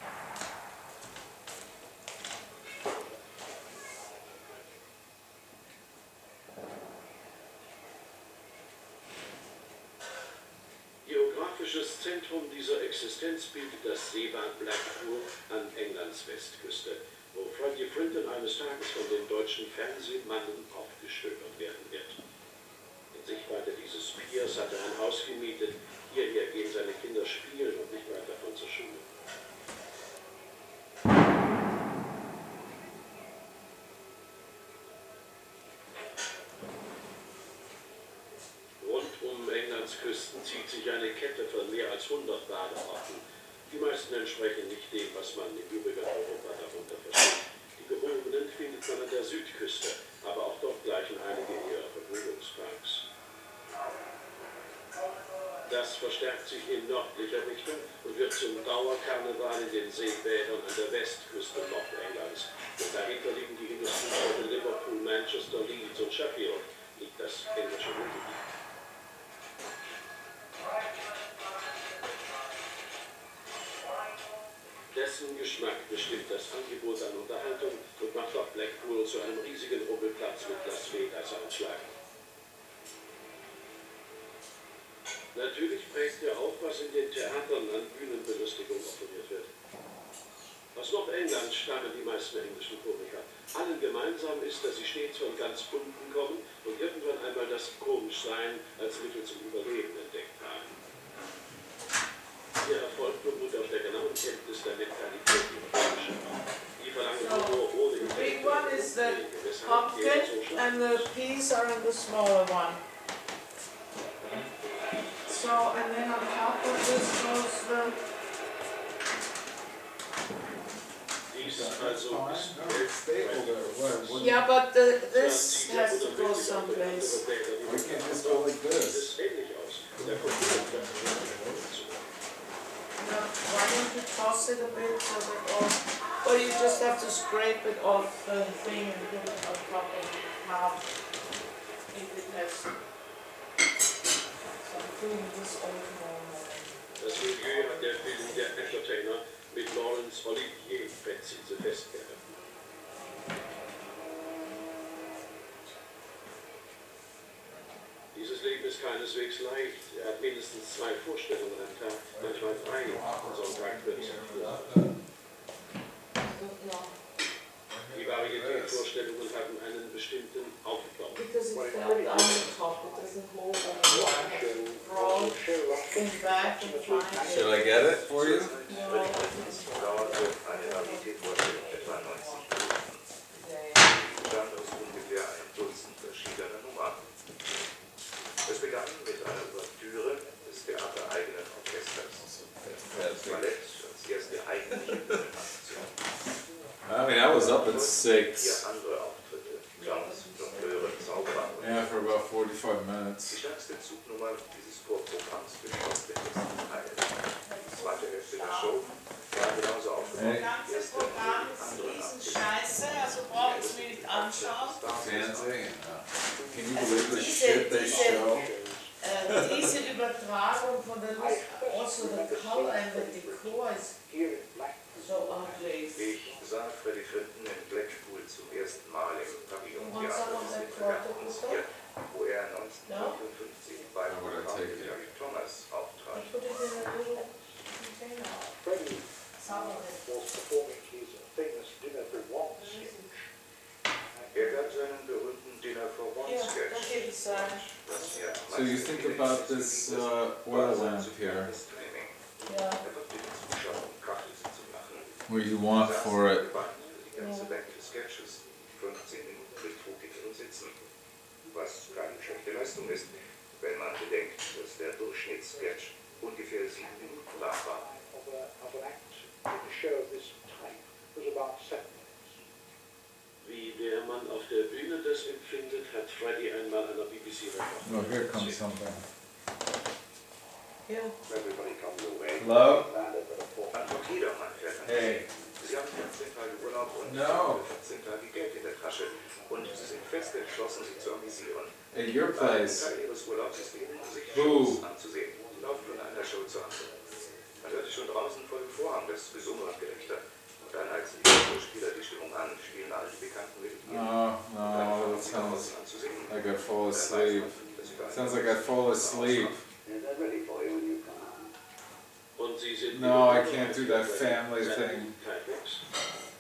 Geografisches Zentrum dieser Existenz bildet das Seebad Blackpool an Englands Westküste, wo Frauke Brinton eines Tages von den deutschen Fernsehmannen aufgestöbert werden wird. In Sichtweite dieses Piers hat er ein Haus gemietet. Hierher gehen seine Kinder spielen und nicht weit davon zur Schule. Rund um Englands Küsten zieht sich eine Kette von mehr als 100 Badeorten. Die meisten entsprechen nicht dem, was man im übrigen Europa darunter versteht. Die gehobenen findet man an der Südküste, aber auch dort gleichen einige ihrer Vergnügungsparks. Das verstärkt sich in nördlicher Richtung und wird zum Dauerkarneval in den Seebädern an der Westküste Nordenglands. Und dahinter liegen die Industriestädte Liverpool, Manchester, Leeds und Sheffield, liegt das englische Ruhrgebiet. Dessen Geschmack bestimmt das Angebot an Unterhaltung und macht auch Blackpool zu einem riesigen Rumpelplatz mit Las Vegas Anschlag. Natürlich prägt er auch, was in den Theatern an Bühnenbelustigung offeriert wird. Aus Nordengland stammen die meisten englischen Komiker. Allen gemeinsam ist, dass sie stets von ganz unten kommen und irgendwann einmal das Komischsein als Mittel zum Überleben entdeckt haben. Ihr Erfolg beruht auf der genauen Kenntnis der Mentalität ihrer Menschen. Die verlangen Humor ohne The big one is the pumpkin and the peas are in the smaller one. So, and then on top of this goes the... Dies also ist Yeah, but this has to go someplace. We can't just go like this. ähnlich aus. Der Computer Now, why don't you toss it a bit so that all... Or you just have to scrape it off the thing and put it on top of the half. If it has... So I'm doing this all tomorrow. Das Milieu hat der Film Der Entertainer mit Laurence Olivier präzise festgehalten. Dieses Leben ist keineswegs leicht. Er hat mindestens 2 Vorstellungen am Tag, manchmal 3. Sonntag wird es Die Varieté-Vorstellungen haben einen bestimmten Aufbau. Because it fell down the top, it doesn't hold on the wall. In back and find it. Shall I get it for you? No, Dauerte eine Varieté-Vorstellung etwa 90 Minuten. Bestand aus ungefähr ein Dutzend verschiedener Nummern. Es begann mit einer Ouvertüre des theatereigenen Orchesters. Ballett als erste eigentliche Bühnenaktion. I mean, I was up at 4 6. andere Auftritte, Clowns, Jongleure, Zauberer und Yeah, for about 45 minutes. die stärkste Zugnummer dieses Vorprogramms beschloss den ersten Teil. Die zweite Hälfte der Show war genauso aufgebaut wie das die ganze erste Programm und ist die andere Riesenscheiße, also brauchen Sie nicht anschauen. Fancy. Can you believe the shit they show? Diese Übertragung von der Lust, also the color and the decor is so ugly. Ich sah Freddie Frinton in Blackpool zum ersten Mal im Pavillon Und Theater someone des that Literaten brought the konzertiert, wo er 1959 beim Jack Thomas I auftrat. put it in a little container. Freddie Some of it. was performing his famous Dinner for One sketch. Er gab seinen berühmten Dinner for One Yeah, Sketch. don't get inside. Das er So you think about this oil lamp here, Yeah. Er wird den Zuschauern Kaffee zu machen. what you want for it. Die ganze Bank des Sketches, 15 Minuten mit Frauke und Sitzen. Was keine schlechte Leistung ist, wenn man bedenkt, dass der Durchschnittssketch ungefähr 7 Minuten lang war. Of an act in a show of this type was about 7 minutes. Wie der Mann auf der Bühne das empfindet, hat Freddie einmal einer BBC-Reporterin Oh, here comes something. Yeah. Everybody comes away. Hello? Antwort jedermann fährt an. Hey. Sie haben 14 Tage Urlaub und No. 14 Tage Geld in der Tasche. Und sie sind fest entschlossen, sich zu amüsieren. At your Ein place. Teil ihres Urlaubs ist eben, sich Who? Shows anzusehen. Sie laufen von einer Show zur anderen. Man hört schon draußen vor dem Vorhang das Gesumme und Gelächter. Und dann heizen die Schauspieler die Stimmung an, spielen alle die bekannten Melodien. Oh, Und dann no, fangen that sie sounds draußen an zu singen. like I'd fall Dann weiß asleep. man, dass sie da Sounds like I'd fall asleep. Und sie sind No, I can't do that family thing.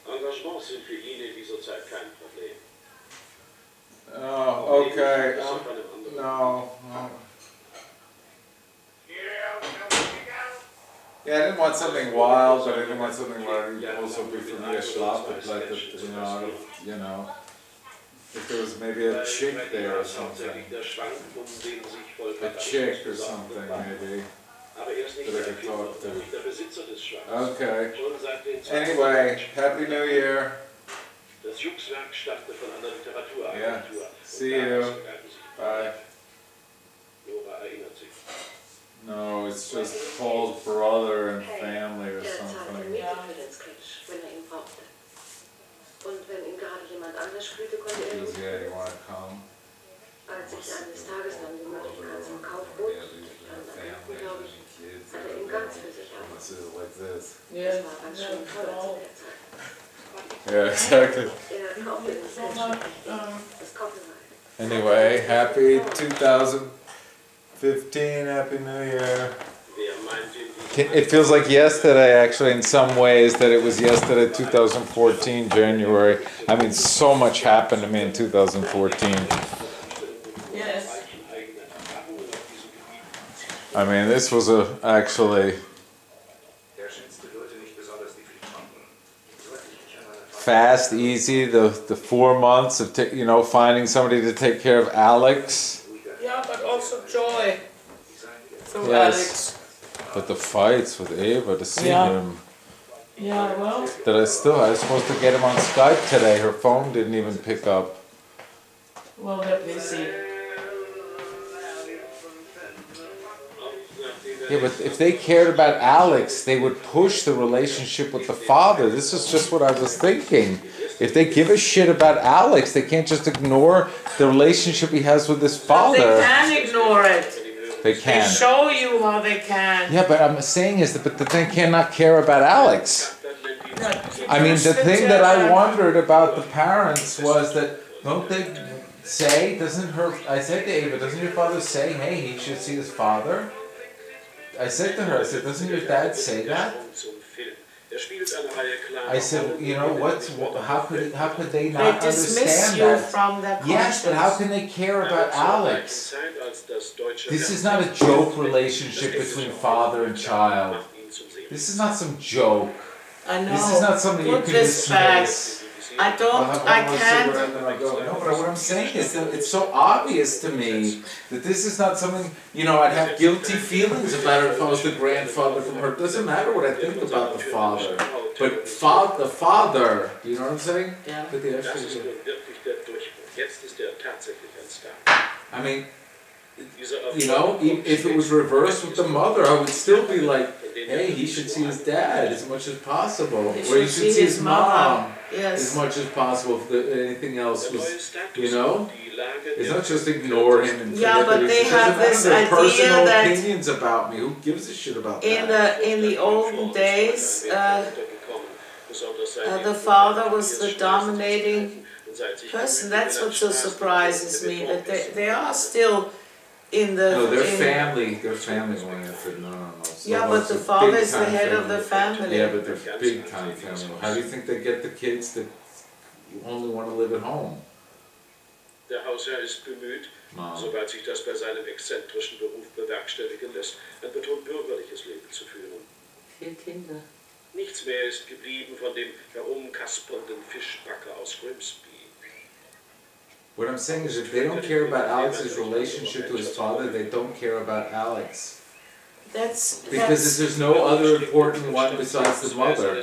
Engagements sind für ihn in dieser Zeit kein Problem. Oh, okay. No. Yeah, I didn't want something wild, but I didn't want something where I'd also be for me a schlappet, like that, you know, if there was maybe a chick there or something. A chick or something, maybe. That I could talk to. Okay. Anyway, Happy New Year. Das Juxwerk stammte von einer Literaturagentur. Yeah. See you. Bye. Nora erinnert sich. No, Paul's brother and family or Er zahlte something. Miete für den Sketch, wenn ihn brauchte. Und wenn ihm gerade jemand anders spielte, konnte He goes, rufen. yeah, you wanna come? Als ich eines Tages dann die Möglichkeit zum Kauf bot, dann glaube ich, hat ihn ganz für sich auf. Like this. Yeah, Das war ganz schön teuer zu der Zeit. Yeah, exactly. Kaufte den Sketch das Copyright. Anyway, happy 2015, Happy New Year. It feels like yesterday, actually, in some ways, that it was yesterday, 2014, January. I mean, so much happened to me in 2014. yes. I mean, this was actually fast, easy. The 4 months of finding somebody to take care of Alex. Yeah, but also joy. So Yes. Alex. But the fights with Eva, to see Yeah. him. Yeah, well. That I was supposed to get him on Skype today. Her phone didn't even pick up. Well, they're busy. Yeah, but if they cared about Alex, they would push the relationship with the father. This is just what I was thinking. If they give a shit about Alex, they can't just ignore the relationship he has with his They father. can ignore it. They They can. show you how they can. Yeah, but I'm saying is that, but they cannot care about Alex. I mean, the thing that I wondered about the parents was that, don't they say, I said to Ava, doesn't your father say, hey, he should see his father? I said to her, I said, doesn't your dad say that? I said, how could they not They dismiss understand you that? from their conscience. Yes, but how can they care about Alex? This is not a joke relationship between father and child. This is not some joke. I know. This is not something you Put can this back. dismiss. I can't. No, but what I'm saying is that it's so obvious to me that this is not something, I'd have guilty feelings about it if I was the grandfather from her. It doesn't matter what I think about the father. But the father, you know what I'm saying? Yeah. I mean, if it was reversed with the mother, I would still be like, hey, he should see his dad as much as possible. Or he should see his mom as much as possible if anything else was, It's not just ignore him and forget but that they have this their idea personal that opinions about me. Who gives a shit about that? in the olden days, the father was the dominating person. That's what so surprises me, that they are still in the... No, they're family oriented, no. So Yeah, but the father is the head of the family. Yeah, but they're big time family. How do you think they get the kids that only want to live at home? Der Hausherr ist bemüht, soweit sich das bei seinem exzentrischen Beruf bewerkstelligen lässt, ein betont bürgerliches Leben zu führen. 4 Kinder. Nichts mehr ist geblieben von dem herumkaspernden Fischbacker aus Grimsby. What I'm saying is if they don't care about Alex's relationship to his father, they don't care about Alex. Because there's no other important one besides the mother.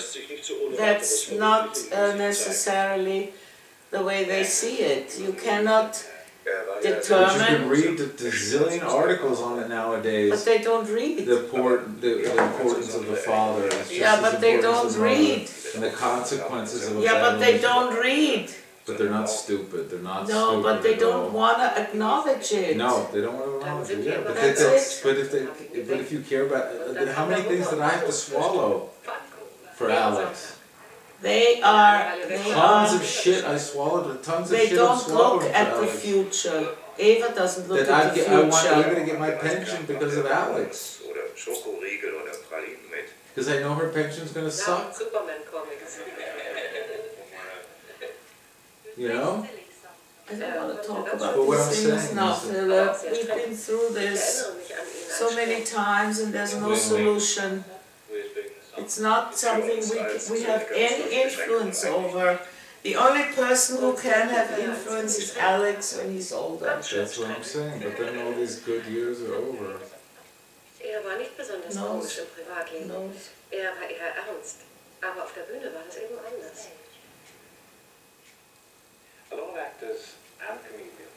That's not necessarily the way they see it. You cannot determine... You can read the zillion articles on it nowadays. But they don't read. The importance of the father. Yeah, but they don't read. And the consequences of a Yeah, but they don't read. But they're not stupid. They're not No, stupid. but they don't want to acknowledge it. No, they don't want to acknowledge it. Yeah, but if you care about how many things did I have to swallow for Alex? Tons of shit I swallowed. Tons of shit I swallowed. They don't look at the future. Eva doesn't look at the future. I want Eva to get my pension because of Alex. Because I know her pension's gonna suck. I don't want to talk about these things now, Philip. We've been through this so many times and there's no solution. It's not something we have any influence over. The only person who can have influence is Alex when he's older. That's what I'm saying, but then all these good years are over. War nicht besonders komisch im Privatleben. War eher ernst. Aber auf der Bühne war das eben anders. A lot of actors and comedians,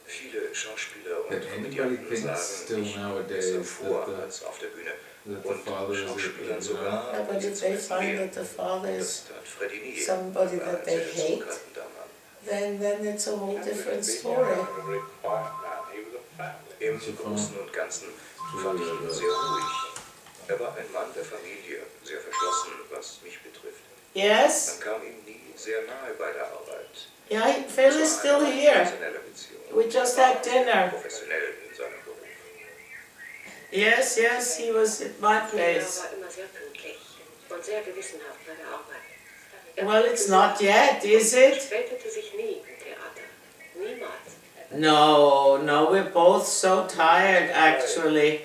viele Schauspieler und that anybody Komödianten thinks sagen, still ich nowadays besser vor that als auf der Bühne. the Und father is Schauspielern a, sogar Yeah, but if they find that the father Das is tat Freddy nie. somebody Er war that ein they sehr hate, zurückhaltender Mann. then it's a whole different story. Im Großen und Ganzen fand ich ihn sehr ruhig. Er war ein Mann der Familie, sehr verschlossen, was mich betrifft. Yes? Man kam ihm nie sehr nahe bei der Arbeit. Yeah, Phil is still here. Professionelle Beziehung. We just had dinner. Professionell in seinem Beruf. Yes, yes, he was at my Er place. war immer sehr pünktlich und sehr gewissenhaft bei der Arbeit. Well, it's not yet, is it? Spätete sich nie im Theater. Niemals. No, no, we're both so tired actually.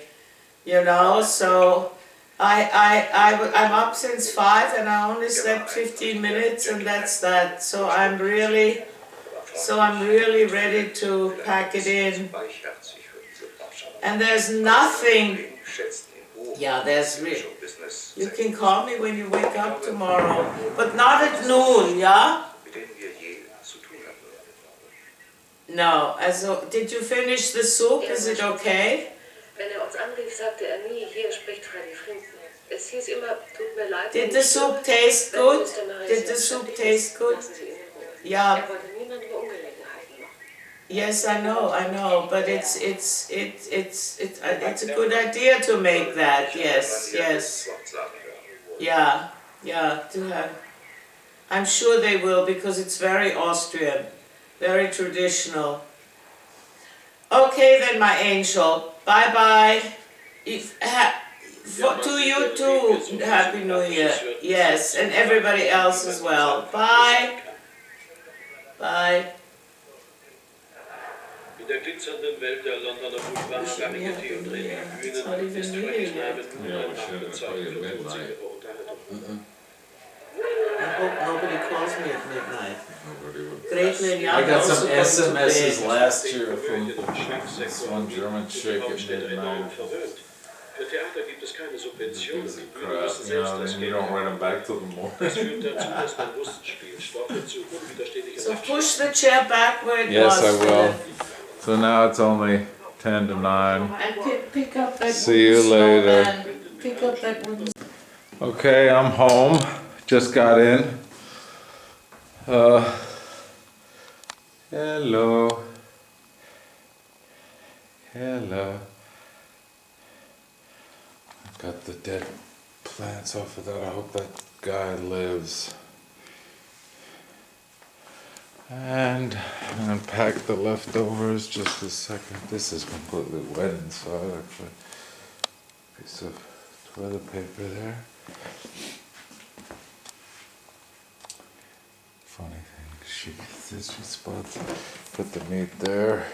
You know, so I'm up since 5 and I only slept 15 minutes and that's that. So I'm really ready to pack it in. And there's nothing, yeah, you can call me when you wake up tomorrow, but not at noon, yeah? No, also, did you finish the soup? Is it okay? Wenn uns anrief, sagte nie, hier spricht Freddy Frinken. Es hieß immer, tut mir leid. Did the soup taste good? Did the soup taste good? Yeah. wollte niemandem Ungelegenheiten machen. Yes, I know, but it's a good idea to make that. Yes. Yeah, to have. I'm sure they will because it's very Austrian, very traditional. Okay then, my angel. Bye bye. To you too, Happy New Year. Yes, and everybody else as well. Bye. Bye. In der glitzernden Welt der Londoner Boulevard-Varieté und Revue-Bühnen ist Freddys Name nur ein Markenzeichen für todsinnige Unterhaltung. I hope nobody calls me at midnight. I got some SMSs last year from this one German chick at midnight. Für Theater gibt es keine Subventionen. Gives a Die Bühnen crap, müssen you know, selbst das and you Geld don't write them machen. back till the morning. Das führt dazu, dass man Lustspielstoffe zu unwiderstehlichen So push the chair back where it Yes, was. I will. So now it's only 10 to 9. And pick up that See you wooden later. snowman. Pick up that wooden. Okay, I'm home. Just got in. Hello. Got the dead plants off of that. I hope that guy lives. And I'm gonna pack the leftovers just a second. This is completely wet inside. I put a piece of toilet paper there. Funny thing, she spots. Put the meat there.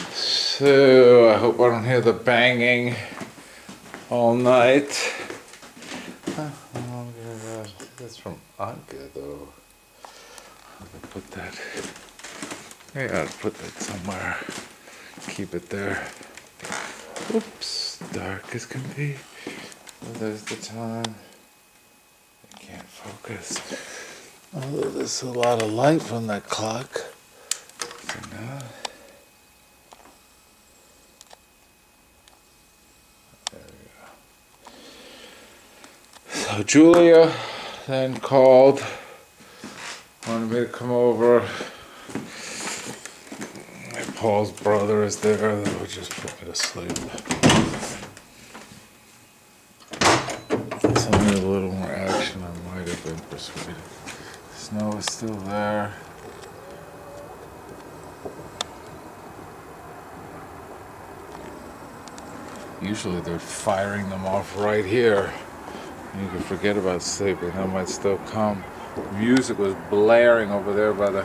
So I hope I don't hear the banging all night. That's from Anke though. I'm gonna put that. I gotta put that somewhere. Keep it there. Oops, dark as can be. Well, there's the time. I can't focus. Although there's a lot of light from that clock. So now. There we go. So Julia then called, wanted me to come over. Paul's brother is there, that would just put me to sleep. Something with a little more action, I might have been persuaded. Snow is still there. Usually they're firing them off right here. You can forget about sleeping, that might still come. Music was blaring over there by the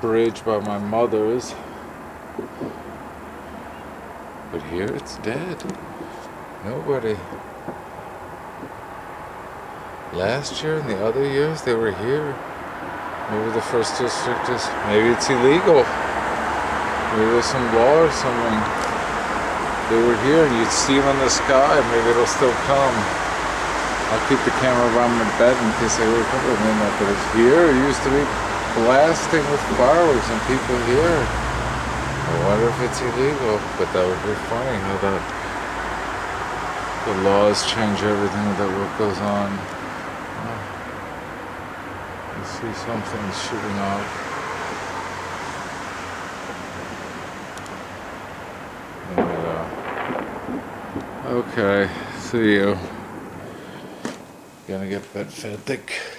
bridge by my mother's. But here it's dead. Nobody. Last year and the other years they were here. Maybe the first district is, maybe it's illegal. Maybe there's some law or something. They were here and you'd see them in the sky. Maybe it'll still come. I'll keep the camera around my bed in case I wake up in midnight. But it's here. It used to be blasting with fireworks and people here. I wonder if it's illegal, but that would be funny how that the laws change everything that what goes on. I see something shooting off. Okay, see you. Gonna get that fed thick.